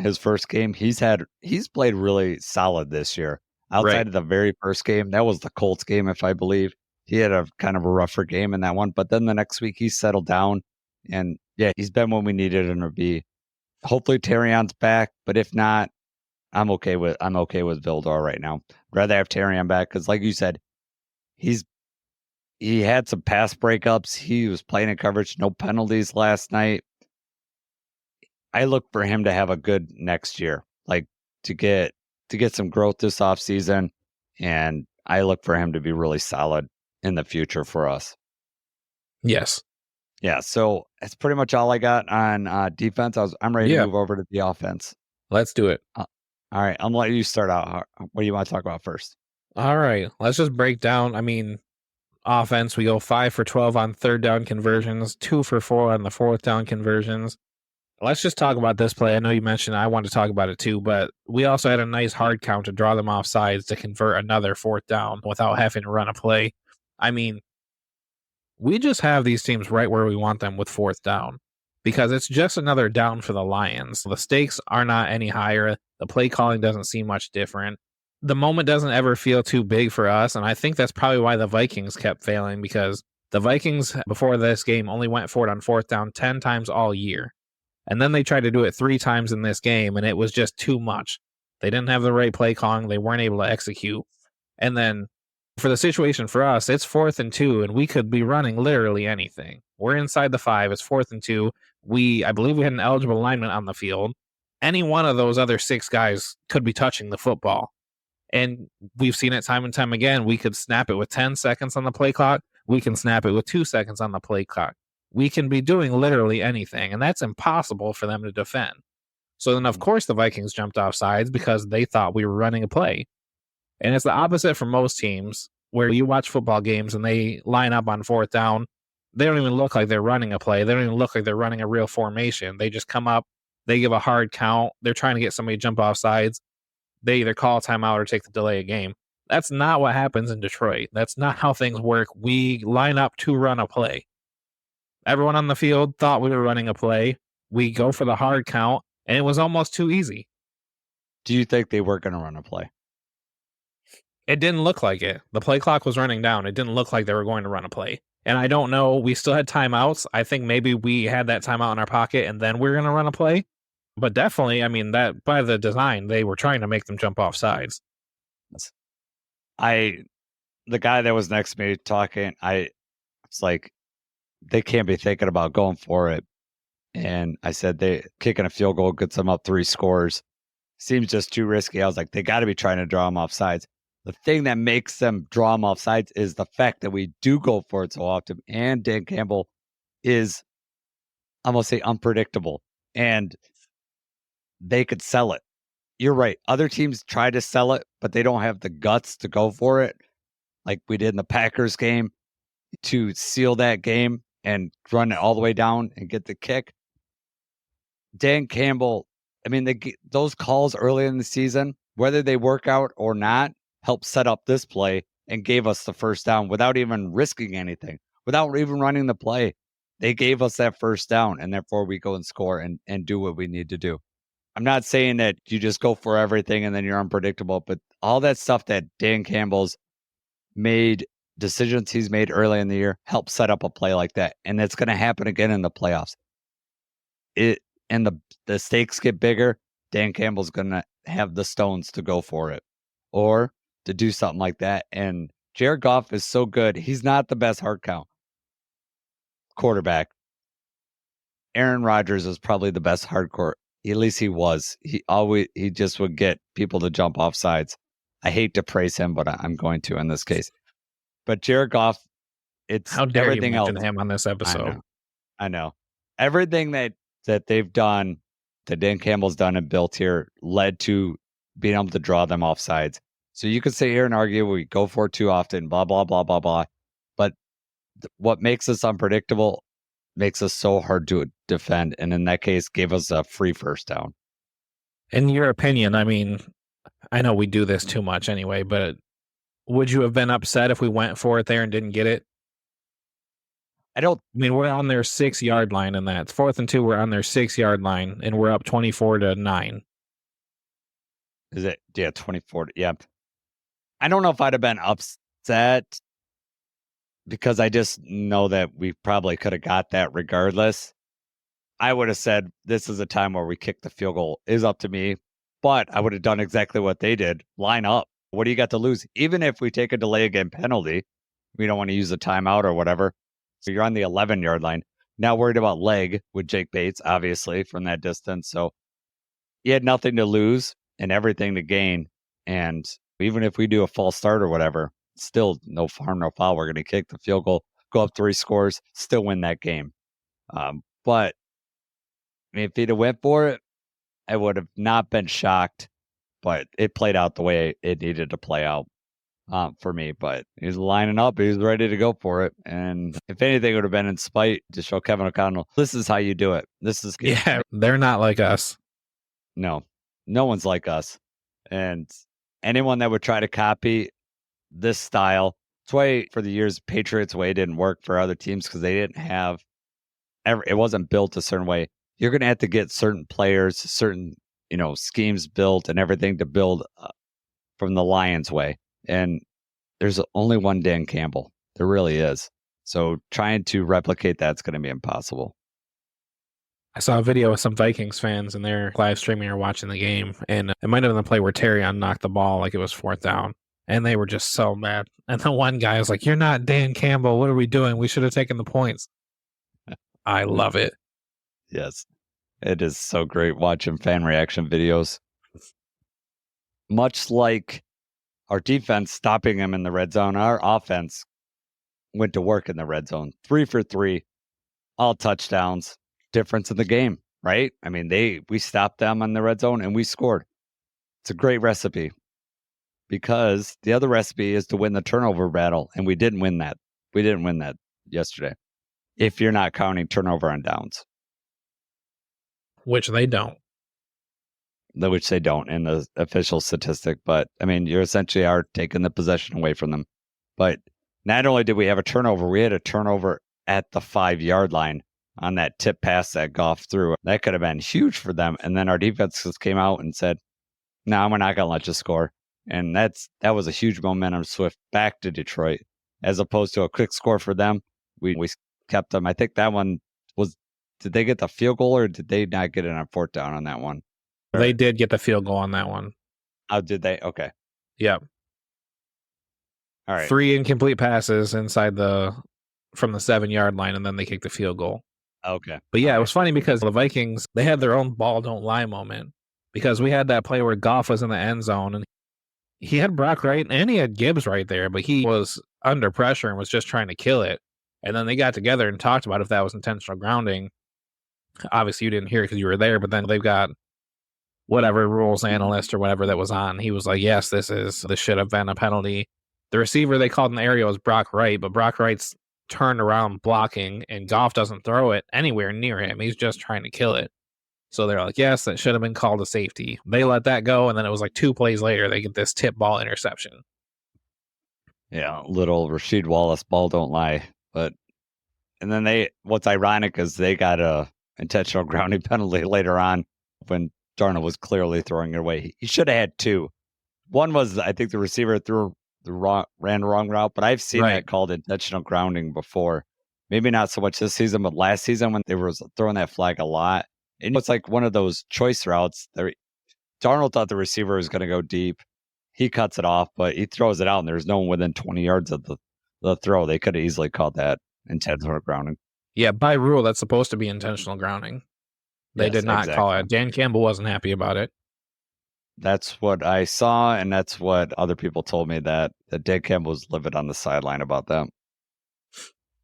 his first game, he's played really solid this year. Outside of the very first game, that was the Colts game, if I believe. he had a kind of a rougher game in that one. But then the next week he settled down, and yeah, he's been when we needed him to be. Hopefully Terrion's back, but if not, I'm okay with Vildor right now. Rather have Terrion back because, like you said, he had some pass breakups. He was playing in coverage, no penalties last night. I look for him to have a good next year, like to get some growth this offseason, and I look for him to be really solid in the future for us. Yes. Yeah, so that's pretty much all I got on defense. I'm ready to move over to the offense. Let's do it. All right, I'm letting you start out. What do you want to talk about first? All right, let's just break down. I mean, offense, we go 5 for 12 on third down conversions, 2 for 4 on the fourth down conversions. Let's just talk about this play. I know you mentioned I want to talk about it too, but we also had a nice hard count to draw them off sides to convert another fourth down without having to run a play. I mean, we just have these teams right where we want them with fourth down because it's just another down for the Lions. The stakes are not any higher. The play calling doesn't seem much different. The moment doesn't ever feel too big for us, and I think that's probably why the Vikings kept failing because the Vikings, before this game, only went for it on fourth down 10 times all year. And then they tried to do it 3 times in this game, and it was just too much. They didn't have the right play calling. They weren't able to execute. And then for the situation for us, it's 4th and 2, and we could be running literally anything. We're inside the 5. It's 4th and 2. I believe we had an eligible lineman on the field. Any one of those other 6 guys could be touching the football. And we've seen it time and time again. We could snap it with 10 seconds on the play clock. We can snap it with 2 seconds on the play clock. We can be doing literally anything, and that's impossible for them to defend. So then, of course, the Vikings jumped off sides because they thought we were running a play. And it's the opposite for most teams where you watch football games and they line up on fourth down. They don't even look like they're running a play. They don't even look like they're running a real formation. They just come up, they give a hard count. They're trying to get somebody to jump off sides. They either call a timeout or take the delay of game. That's not what happens in Detroit. That's not how things work. We line up to run a play. Everyone on the field thought we were running a play. We go for the hard count, and it was almost too easy. Do you think they were going to run a play? It didn't look like it. The play clock was running down. It didn't look like they were going to run a play. And I don't know. We still had timeouts. I think maybe we had that timeout in our pocket, and then we were going to run a play. But definitely, I mean, that by the design, they were trying to make them jump off sides. The guy that was next to me talking, it's like, they can't be thinking about going for it. And I said, they kicking a field goal gets them up 3 scores. Seems just too risky. I was like, they got to be trying to draw them off sides. The thing that makes them draw them off sides is the fact that we do go for it so often. And Dan Campbell is, I'm going to say, unpredictable. And they could sell it. You're right. Other teams try to sell it, but they don't have the guts to go for it. Like we did in the Packers game to seal that game and run it all the way down and get the kick. Dan Campbell, I mean, those calls early in the season, whether they work out or not, helped set up this play and gave us the first down without even risking anything, without even running the play. They gave us that first down, and therefore we go and score and do what we need to do. I'm not saying that you just go for everything and then you're unpredictable, but all that stuff that Dan Campbell's made, decisions he's made early in the year, help set up a play like that. And it's going to happen again in the playoffs. The stakes get bigger. Dan Campbell's going to have the stones to go for it or to do something like that. And Jared Goff is so good. He's not the best hard count quarterback. Aaron Rodgers is probably the best hardcore. At least he was. He just would get people to jump off sides. I hate to praise him, but I'm going to in this case. But Jared Goff, it's how dare everything you mention else. him on this episode? I know. Everything that they've done, that Dan Campbell's done and built here, led to being able to draw them off sides. So you could sit here and argue we go for it too often, blah, blah, blah, blah, blah. But what makes us unpredictable makes us so hard to defend. And in that case, gave us a free first down. In your opinion, I mean, I know we do this too much anyway, but would you have been upset if we went for it there and didn't get it? I mean, we're on their 6-yard line in that. It's 4th and 2, we're on their 6-yard line, and we're up 24-9. Is it? Yeah, 24. Yeah. I don't know if I'd have been upset because I just know that we probably could have got that regardless. I would have said this is a time where we kick the field goal. Is up to me, but I would have done exactly what they did. Line up. What do you got to lose? Even if we take a delay game penalty, we don't want to use a timeout or whatever. So you're on the 11-yard line. Now worried about leg with Jake Bates, obviously, from that distance. So he had nothing to lose and everything to gain. And even if we do a false start or whatever, still no harm, no foul. We're going to kick the field goal, go up 3 scores, still win that game. But I mean, if he'd have went for it, I would have not been shocked. But it played out the way it needed to play out for me. But he was lining up. He was ready to go for it. And if anything, it would have been in spite to show Kevin O'Connell, this is how you do it. This is good. Yeah, they're not like us. No one's like us. And anyone that would try to copy this style, that's why for the years Patriots way didn't work for other teams, because they didn't have it wasn't built a certain way. You're going to have to get certain players, certain schemes built and everything to build from the Lions way. And there's only one Dan Campbell. There really is. So trying to replicate that's going to be impossible. I saw a video with some Vikings fans and they're live streaming or watching the game. And it might have been the play where Terrion knocked the ball like it was 4th down. And they were just so mad. And the one guy was like, "You're not Dan Campbell. What are we doing? We should have taken the points." I love it. Yes. It is so great watching fan reaction videos. Much like our defense stopping them in the red zone, our offense went to work in the red zone. 3 for 3, all touchdowns. Difference in the game, right? I mean, we stopped them on the red zone and we scored. It's a great recipe, because the other recipe is to win the turnover battle, and we didn't win that. We didn't win that yesterday, if you're not counting turnover on downs. Which they don't. Which they don't in the official statistic. But, I mean, you essentially are taking the possession away from them. But not only did we have a turnover, we had a turnover at the 5-yard line on that tip pass that Goff threw. That could have been huge for them. And then our defense just came out and said, "No, we're not going to let you score." And that was a huge momentum shift back to Detroit, as opposed to a quick score for them. We kept them. I think that one was, did they get the field goal or did they not get it on 4th down on that one? They did get the field goal on that one. Oh, did they? Okay. Yep. All right. 3 incomplete passes inside from the 7-yard line, and then they kicked the field goal. Okay. But yeah, it was funny because the Vikings, they had their own ball don't lie moment, because we had that play where Goff was in the end zone and he had Brock right and he had Gibbs right there, but he was under pressure and was just trying to kill it. And then they got together and talked about if that was intentional grounding. Obviously, you didn't hear it because you were there, but then they've got whatever rules analyst or whatever that was on. He was like, "Yes, this should have been a penalty." The receiver they called in the area was Brock Wright, but Brock Wright's turned around blocking, and Goff doesn't throw it anywhere near him. He's just trying to kill it. So they're like, "Yes, that should have been called a safety." They let that go, and then it was like 2 plays later, they get this tip ball interception. Yeah, little Rasheed Wallace ball don't lie. And then what's ironic is they got a intentional grounding penalty later on when Darnold was clearly throwing it away. He should have had 2. One was, I think the receiver ran the wrong route, but I've seen that called intentional grounding before. Maybe not so much this season, but last season when they were throwing that flag a lot. And it's like one of those choice routes. Darnold thought the receiver was going to go deep. He cuts it off, but he throws it out, and there's no one within 20 yards of the throw. They could have easily called that intentional grounding. Yeah, by rule, that's supposed to be intentional grounding. They did not call it. Dan Campbell wasn't happy about it. That's what I saw, and that's what other people told me, that Dan Campbell was livid on the sideline about that.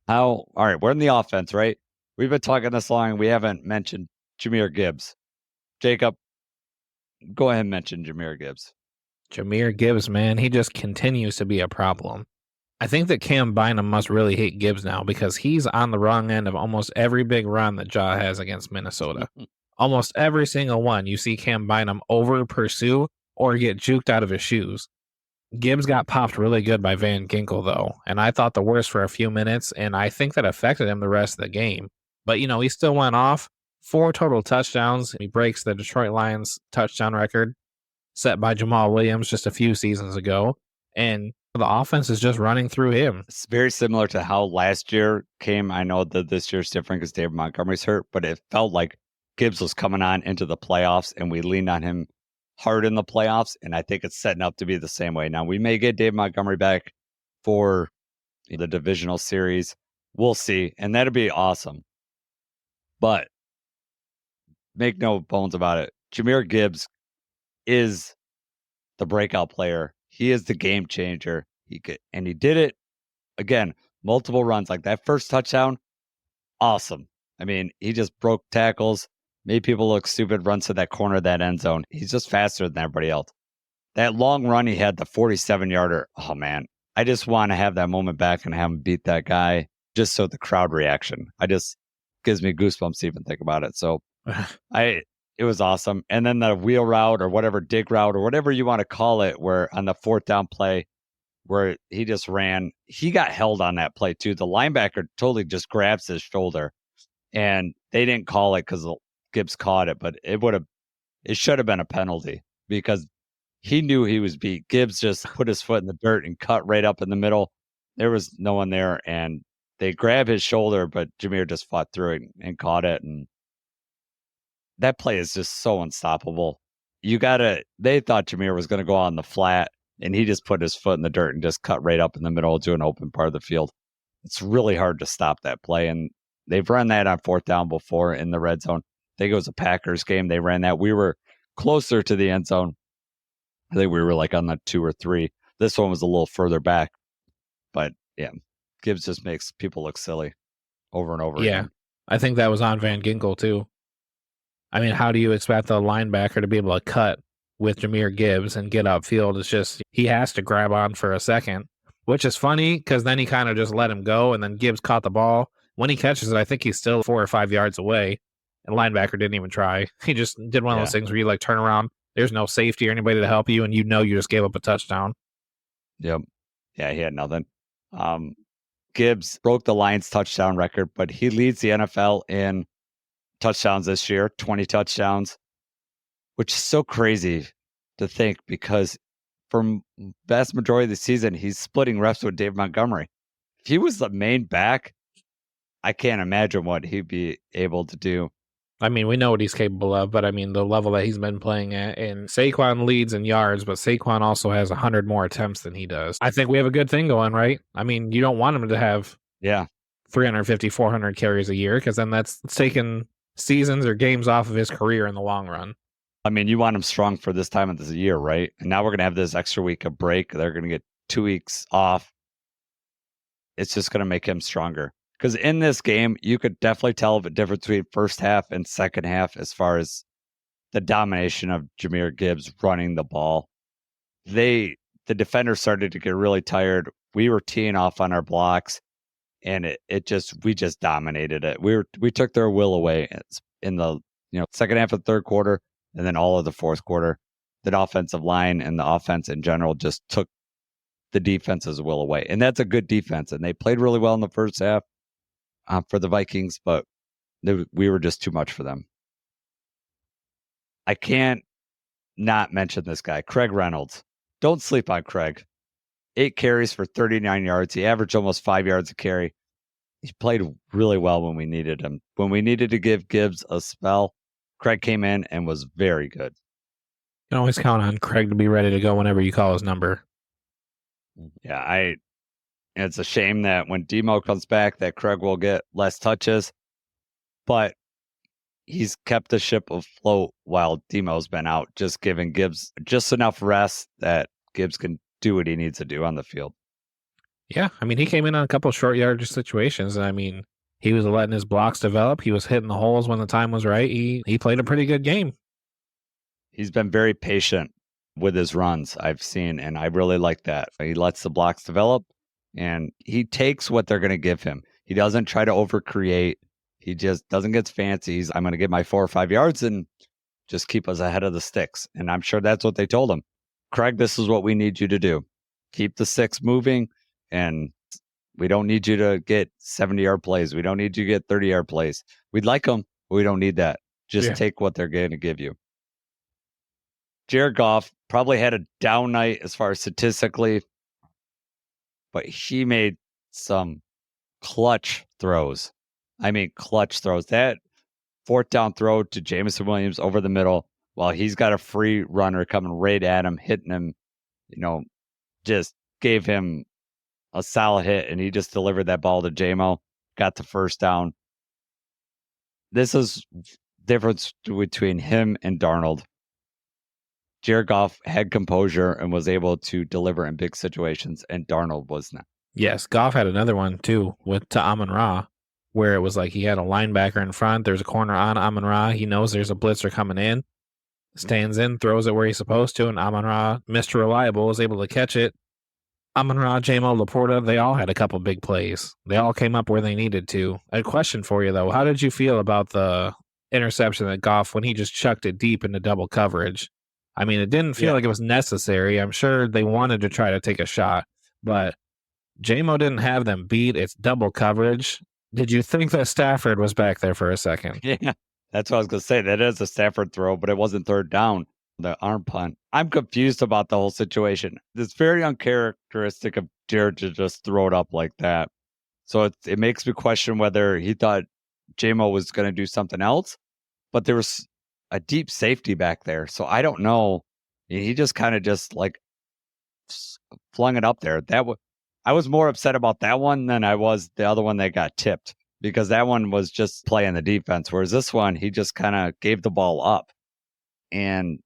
All right, we're in the offense, right? We've been talking this long. We haven't mentioned Jahmyr Gibbs. Jacob, go ahead and mention Jahmyr Gibbs. Jahmyr Gibbs, man, he just continues to be a problem. I think that Cam Bynum must really hate Gibbs now, because he's on the wrong end of almost every big run that Jaw has against Minnesota. Almost every single one, you see Cam Bynum over pursue or get juked out of his shoes. Gibbs got popped really good by Van Ginkel, though, and I thought the worst for a few minutes, and I think that affected him the rest of the game. But, he still went off. 4 total touchdowns. He breaks the Detroit Lions touchdown record set by Jamal Williams just a few seasons ago. And The offense is just running through him. It's very similar to how last year came. I know that this year's different because David Montgomery's hurt, but it felt like Gibbs was coming on into the playoffs and we leaned on him hard in the playoffs. And I think it's setting up to be the same way. Now, we may get David Montgomery back for the divisional series. We'll see. And that'd be awesome. But make no bones about it. Jahmyr Gibbs is the breakout player. He is the game changer. He did it again, multiple runs like that first touchdown. Awesome. I mean, he just broke tackles, made people look stupid, runs to that corner of that end zone. He's just faster than everybody else. That long run he had, the 47-yarder. Oh man, I just want to have that moment back and have him beat that guy just so the crowd reaction. I just gives me goosebumps to even think about it. So it was awesome. And then the wheel route or whatever, dig route or whatever you want to call it, where on the fourth down play where he just ran, he got held on that play too. The linebacker totally just grabs his shoulder and they didn't call it because Gibbs caught it, but it should have been a penalty because he knew he was beat. Gibbs just put his foot in the dirt and cut right up in the middle. There was no one there and they grabbed his shoulder, but Jahmyr just fought through it and caught it. And that play is just so unstoppable. They thought Jahmyr was going to go on the flat and he just put his foot in the dirt and just cut right up in the middle to an open part of the field. It's really hard to stop that play. And they've run that on fourth down before in the red zone. I think it was a Packers game. They ran that. We were closer to the end zone. I think we were like on the 2 or 3. This one was a little further back. But yeah, Gibbs just makes people look silly over and over again. I think that was on Van Ginkel too. I mean, how do you expect the linebacker to be able to cut with Jahmyr Gibbs and get upfield? It's just, he has to grab on for a second, which is funny because then he kind of just let him go and then Gibbs caught the ball. When he catches it, I think he's still 4 or 5 yards away and linebacker didn't even try. He just did one of those things where you like turn around, there's no safety or anybody to help you and you just gave up a touchdown. Yep. Yeah, he had nothing. Gibbs broke the Lions touchdown record, but he leads the NFL in touchdowns this year, 20 touchdowns, which is so crazy to think because for vast majority of the season, he's splitting reps with Dave Montgomery. If he was the main back, I can't imagine what he'd be able to do. I mean, we know what he's capable of, but I mean, the level that he's been playing at, and Saquon leads in yards, but Saquon also has 100 more attempts than he does. I think we have a good thing going, right? I mean, you don't want him to have 350, 400 carries a year because then that's taking seasons or games off of his career in the long run. I mean, you want him strong for this time of the year, right? And now we're going to have this extra week of break. They're going to get 2 weeks off. It's just going to make him stronger. Because in this game, you could definitely tell the difference between first half and second half as far as the domination of Jahmyr Gibbs running the ball. The defenders started to get really tired. We were teeing off on our blocks, and we just dominated it. We took their will away in the second half of the third quarter, and then all of the fourth quarter. The offensive line and the offense in general just took the defense's will away, and that's a good defense. And they played really well in the first half. For the Vikings, but we were just too much for them. I can't not mention this guy, Craig Reynolds. Don't sleep on Craig. 8 carries for 39 yards. He averaged almost 5 yards a carry. He played really well when we needed him. When we needed to give Gibbs a spell, Craig came in and was very good. You can always count on Craig to be ready to go whenever you call his number. Yeah, it's a shame that when Demo comes back that Craig will get less touches, but he's kept the ship afloat while Demo's been out, just giving Gibbs just enough rest that Gibbs can do what he needs to do on the field. Yeah, I mean, he came in on a couple of short yardage situations. I mean, he was letting his blocks develop. He was hitting the holes when the time was right. He played a pretty good game. He's been very patient with his runs, I've seen, and I really like that. He lets the blocks develop. And he takes what they're going to give him. He doesn't try to overcreate. He just doesn't get fancy. I'm going to get my 4 or 5 yards and just keep us ahead of the sticks. And I'm sure that's what they told him. Craig, this is what we need you to do. Keep the sticks moving. And we don't need you to get 70-yard plays. We don't need you to get 30-yard plays. We'd like them, but we don't need that. Just take what they're going to give you. Jared Goff probably had a down night as far as statistically. but he made some clutch throws. I mean, clutch throws. That fourth down throw to Jameson Williams over the middle while he's got a free runner coming right at him, hitting him, just gave him a solid hit, and he just delivered that ball to JMO, got the first down. This is difference between him and Darnold. Jared Goff had composure and was able to deliver in big situations, and Darnold was not. Yes, Goff had another one too to Amon-Ra, where it was like he had a linebacker in front. There's a corner on Amon-Ra. He knows there's a blitzer coming in, stands in, throws it where he's supposed to, and Amon-Ra, Mr. Reliable, is able to catch it. Amon-Ra, J-Mo, Laporta, they all had a couple big plays. They all came up where they needed to. A question for you, though. How did you feel about the interception that Goff, when he just chucked it deep into double coverage? I mean, it didn't feel like it was necessary. I'm sure they wanted to try to take a shot, but J-Mo didn't have them beat. It's double coverage. Did you think that Stafford was back there for a second? Yeah, that's what I was going to say. That is a Stafford throw, but it wasn't third down, the arm punt. I'm confused about the whole situation. It's very uncharacteristic of Jared to just throw it up like that. So it makes me question whether he thought J-Mo was going to do something else, but there was a deep safety back there. So I don't know. He just kind of just like flung it up there. I was more upset about that one than I was the other one that got tipped, because that one was just playing the defense. Whereas this one, he just kind of gave the ball up. And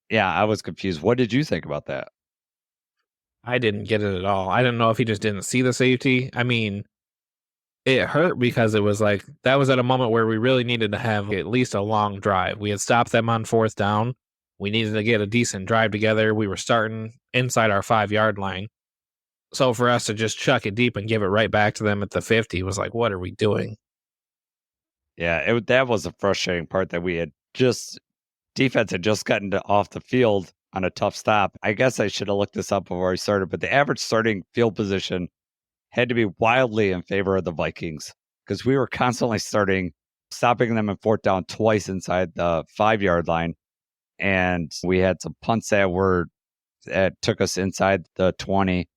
yeah, I was confused. What did you think about that? I didn't get it at all. I didn't know if he just didn't see the safety. I mean, it hurt because it was like, that was at a moment where we really needed to have at least a long drive. We had stopped them on fourth down. We needed to get a decent drive together. We were starting inside our 5-yard line. So for us to just chuck it deep and give it right back to them at the 50 was like, what are we doing? Yeah, that was the frustrating part, that we had defense had just gotten off the field on a tough stop. I guess I should have looked this up before I started, but the average starting field position had to be wildly in favor of the Vikings, because we were constantly stopping them in fourth down twice inside the 5-yard line. And we had some punts that took us inside the 20.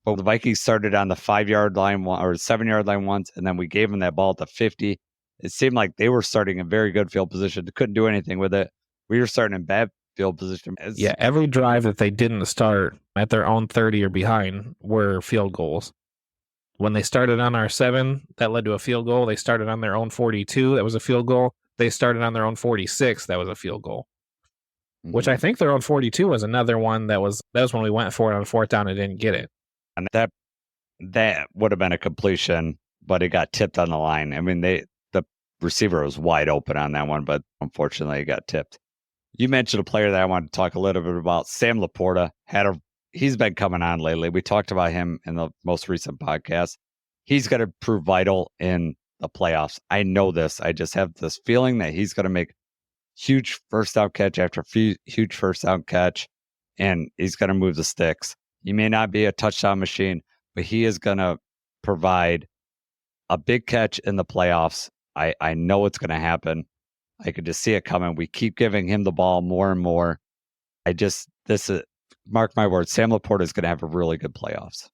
But the Vikings started on the 5-yard line or 7-yard line once, and then we gave them that ball at the 50. It seemed like they were starting in very good field position. They couldn't do anything with it. We were starting in bad field position. Yeah, every drive that they didn't start at their own 30 or behind were field goals. When they started on our 7, that led to a field goal. They started on their own 42. That was a field goal. They started on their own 46. That was a field goal. Mm-hmm. Which I think their own 42 was another one that was when we went for it on fourth down and didn't get it. And that would have been a completion, but it got tipped on the line. I mean, the receiver was wide open on that one, but unfortunately it got tipped. You mentioned a player that I wanted to talk a little bit about. Sam Laporta he's been coming on lately. We talked about him in the most recent podcast. He's going to prove vital in the playoffs. I know this. I just have this feeling that he's going to make huge first down catch after huge first down catch, and he's going to move the sticks. He may not be a touchdown machine, but he is going to provide a big catch in the playoffs. I know it's going to happen. I could just see it coming. We keep giving him the ball more and more. Mark my words, Sam Laporta is going to have a really good playoffs.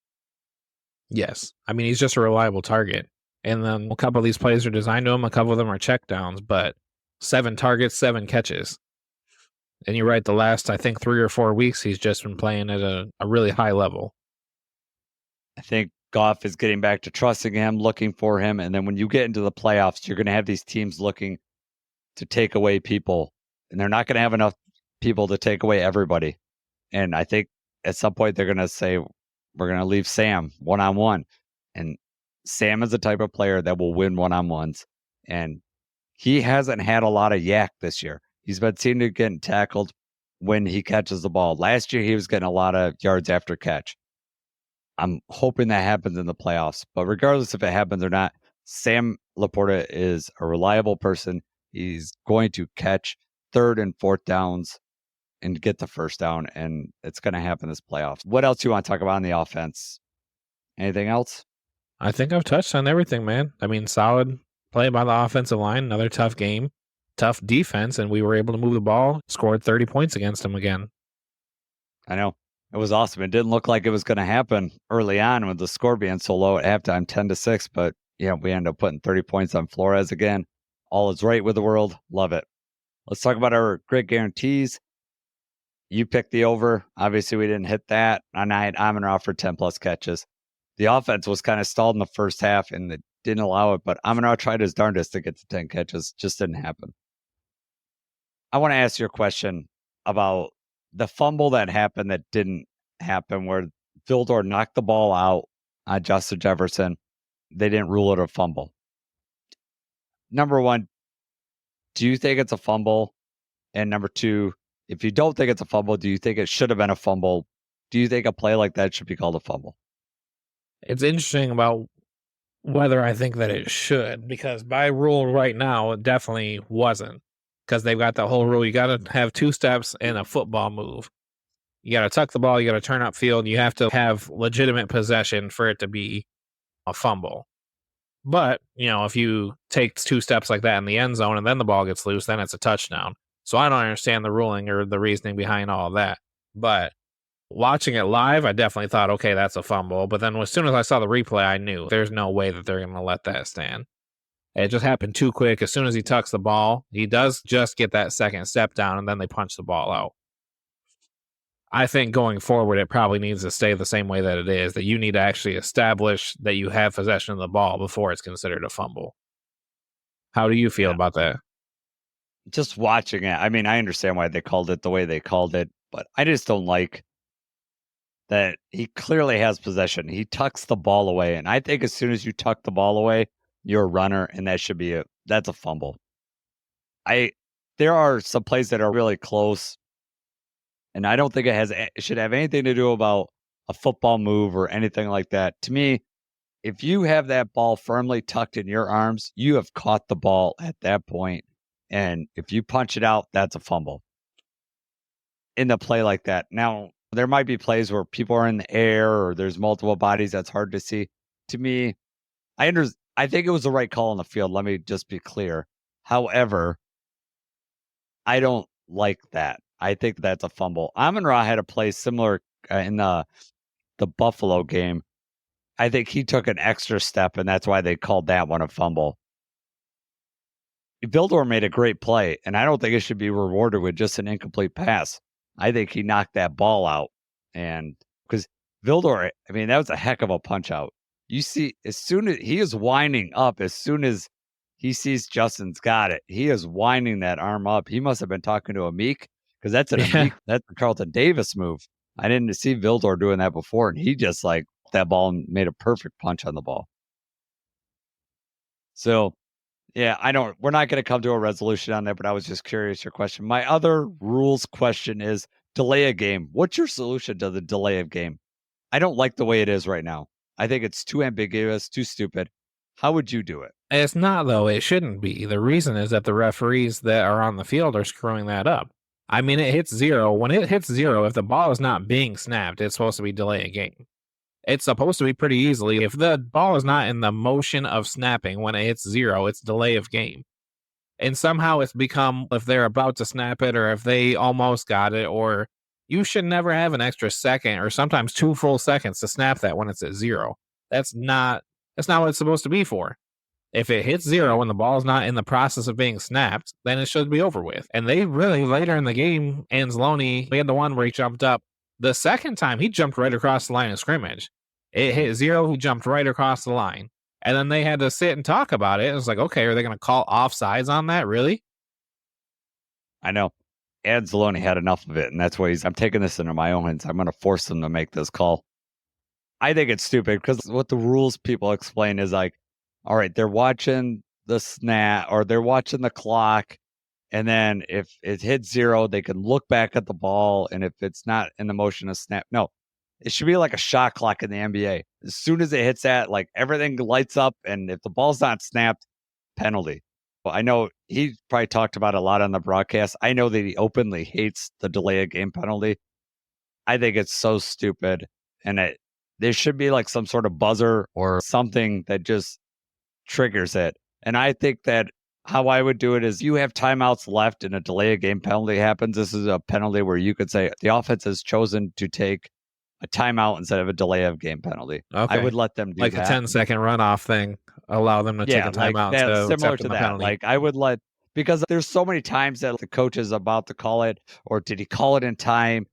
Yes. I mean, he's just a reliable target. And then a couple of these plays are designed to him. A couple of them are check downs, but 7 targets, 7 catches. And you're right, the last, I think, 3 or 4 weeks, he's just been playing at a really high level. I think Goff is getting back to trusting him, looking for him. And then when you get into the playoffs, you're going to have these teams looking to take away people. And they're not going to have enough people to take away everybody. And I think at some point they're going to say, we're going to leave Sam one-on-one. And Sam is the type of player that will win one-on-ones. And he hasn't had a lot of yak this year. He's been seen to get tackled when he catches the ball. Last year, he was getting a lot of yards after catch. I'm hoping that happens in the playoffs. But regardless if it happens or not, Sam Laporta is a reliable person. He's going to catch 3rd and 4th downs and get the first down, and it's going to happen this playoffs. What else do you want to talk about on the offense? Anything else? I think I've touched on everything, man. I mean, solid play by the offensive line, another tough game, tough defense, and we were able to move the ball, scored 30 points against them again. I know. It was awesome. It didn't look like it was going to happen early on with the score being so low at halftime, 10-6. But yeah, we ended up putting 30 points on Flores again. All is right with the world. Love it. Let's talk about our great guarantees. You picked the over. Obviously, we didn't hit that. And I had Amon-Ra for 10-plus catches. The offense was kind of stalled in the first half, and it didn't allow it. But Amon-Ra tried his darndest to get to 10 catches. Just didn't happen. I want to ask you a question about the fumble that happened that didn't happen, where Vildor knocked the ball out on Justin Jefferson. They didn't rule it a fumble. Number one, do you think it's a fumble? And number two, if you don't think it's a fumble, do you think it should have been a fumble? Do you think a play like that should be called a fumble? It's interesting about whether I think that it should, because by rule right now, it definitely wasn't. Because they've got the whole rule. You got to have 2 steps in a football move. You got to tuck the ball. You got to turn upfield. You have to have legitimate possession for it to be a fumble. But, if you take 2 steps like that in the end zone and then the ball gets loose, then it's a touchdown. So I don't understand the ruling or the reasoning behind all of that. But watching it live, I definitely thought, okay, that's a fumble. But then as soon as I saw the replay, I knew there's no way that they're going to let that stand. It just happened too quick. As soon as he tucks the ball, he does just get that second step down, and then they punch the ball out. I think going forward, it probably needs to stay the same way that it is, that you need to actually establish that you have possession of the ball before it's considered a fumble. How do you feel about that? Just watching it, I mean, I understand why they called it the way they called it, but I just don't like that he clearly has possession. He tucks the ball away, and I think as soon as you tuck the ball away, you're a runner, and that's a fumble. There are some plays that are really close, and I don't think it should have anything to do about a football move or anything like that. To me, if you have that ball firmly tucked in your arms, you have caught the ball at that point, and if you punch it out, that's a fumble in the play like that. Now, there might be plays where people are in the air or there's multiple bodies that's hard to see. To me, I think it was the right call on the field. Let me just be clear. However, I don't like that. I think that's a fumble. Amon-Ra had a play similar in the Buffalo game. I think he took an extra step, and that's why they called that one a fumble. Vildor made a great play, and I don't think it should be rewarded with just an incomplete pass. I think he knocked that ball out, and because Vildor, I mean, that was a heck of a punch out. You see, as soon as he is winding up, as soon as he sees Justin's got it, he is winding that arm up. He must have been talking to Amik, because that's a Carlton Davis move. I didn't see Vildor doing that before, and he just that ball and made a perfect punch on the ball. So, yeah, we're not going to come to a resolution on that, but I was just curious your question. My other rules question is delay a game. What's your solution to the delay of game? I don't like the way it is right now. I think it's too ambiguous, too stupid. How would you do it? It's not, though. It shouldn't be. The reason is that the referees that are on the field are screwing that up. I mean, it hits 0. When it hits 0, if the ball is not being snapped, it's supposed to be delay a game. It's supposed to be pretty easily. If the ball is not in the motion of snapping when it hits 0, it's delay of game. And somehow it's become, if they're about to snap it or if they almost got it, or you should never have an extra second or sometimes 2 full seconds to snap that when it's at 0. That's not what it's supposed to be for. If it hits 0 and the ball is not in the process of being snapped, then it should be over with. And they really, later in the game, Anzalone, we had the one where he jumped up. The second time, he jumped right across the line of scrimmage. It hit 0, he jumped right across the line. And then they had to sit and talk about it. It was like, okay, are they going to call offsides on that? Really? I know. Anzalone had enough of it, and that's why I'm taking this into my own hands. I'm going to force them to make this call. I think it's stupid because what the rules people explain is all right, they're watching the snap or they're watching the clock, and then if it hits 0, they can look back at the ball, and if it's not in the motion of snap, no, it should be like a shot clock in the NBA. As soon as it hits that, everything lights up, and if the ball's not snapped, penalty. Well, I know he probably talked about it a lot on the broadcast. I know that he openly hates the delay of game penalty. I think it's so stupid, and there should be some sort of buzzer or something that just triggers it. And I think that how I would do it is you have timeouts left and a delay of game penalty happens. This is a penalty where you could say the offense has chosen to take a timeout instead of a delay of game penalty. Okay. I would let them do like that. a 10-second runoff thing. Allow them to take a like timeout that, instead of similar accepting to the that. penalty. Like I would let, because there's so many times that the coach is about to call it, or did he call it in time?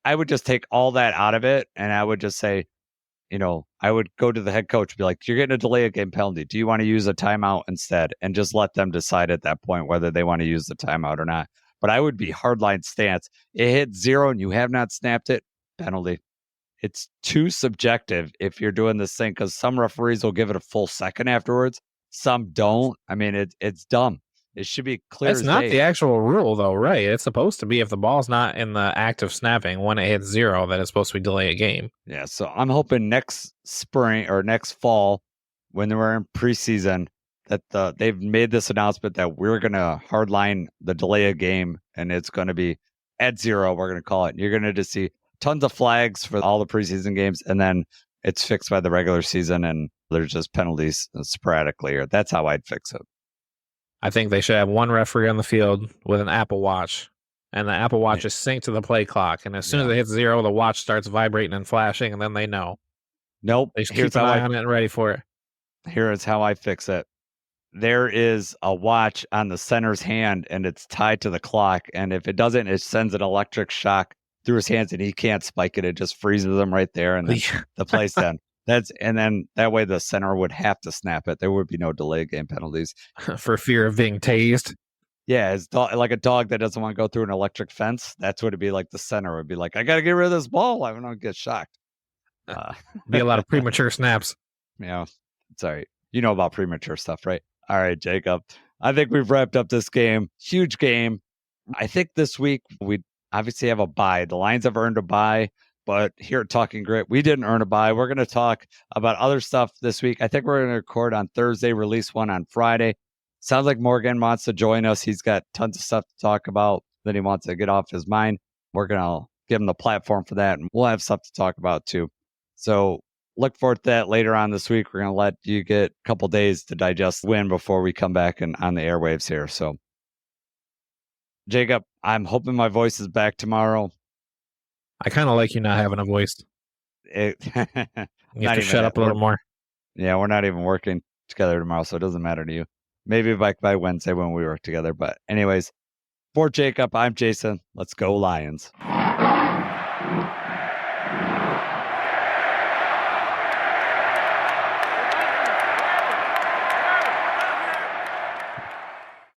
I would just take all that out of it, and I would just say, I would go to the head coach and be like, you're getting a delay of game penalty. Do you want to use a timeout instead? And just let them decide at that point whether they want to use the timeout or not. But I would be hardline stance. It hit 0 and you have not snapped it, penalty. It's too subjective if you're doing this thing, because some referees will give it a full second afterwards. Some don't. I mean, it's dumb. It should be clear. That's not the actual rule, though, right? It's supposed to be if the ball's not in the act of snapping when it hits 0, that it's supposed to be delay a game. Yeah, so I'm hoping next spring or next fall, when we're in preseason, that they've made this announcement that we're going to hardline the delay a game, and it's going to be at 0, we're going to call it. You're going to just see tons of flags for all the preseason games, and then it's fixed by the regular season, and there's just penalties sporadically. Or that's how I'd fix it. I think they should have one referee on the field with an Apple Watch, and the Apple Watch is synced to the play clock. And as soon as it hits 0, the watch starts vibrating and flashing, and then they know. Nope. They should keep an eye on it and ready for it. Here is how I fix it. There is a watch on the center's hand, and it's tied to the clock. And if it doesn't, it sends an electric shock through his hands, and he can't spike it. It just freezes them right there, and then the play's done. And then that way the center would have to snap it. There would be no delay game penalties for fear of being tased. Yeah, it's like a dog that doesn't want to go through an electric fence. That's what it'd be like. The center would be like, I got to get rid of this ball. I don't get shocked. Be a lot of premature snaps. Yeah, sorry. You know about premature stuff, right? All right, Jacob. I think we've wrapped up this game. Huge game. I think this week we obviously have a bye. The Lions have earned a bye. But here at Talking Grit, we didn't earn a bye. We're going to talk about other stuff this week. I think we're going to record on Thursday, release one on Friday. Sounds like Morgan wants to join us. He's got tons of stuff to talk about that he wants to get off his mind. We're going to give him the platform for that, and we'll have stuff to talk about too. So look forward to that later on this week. We're going to let you get a couple days to digest the win before we come back and on the airwaves here. So, Jacob, I'm hoping my voice is back tomorrow. I kind of like you not having a voice. You have to shut up a little more. Yeah, we're not even working together tomorrow, so it doesn't matter to you. Maybe back by Wednesday when we work together. But anyways, for Jacob, I'm Jason. Let's go Lions.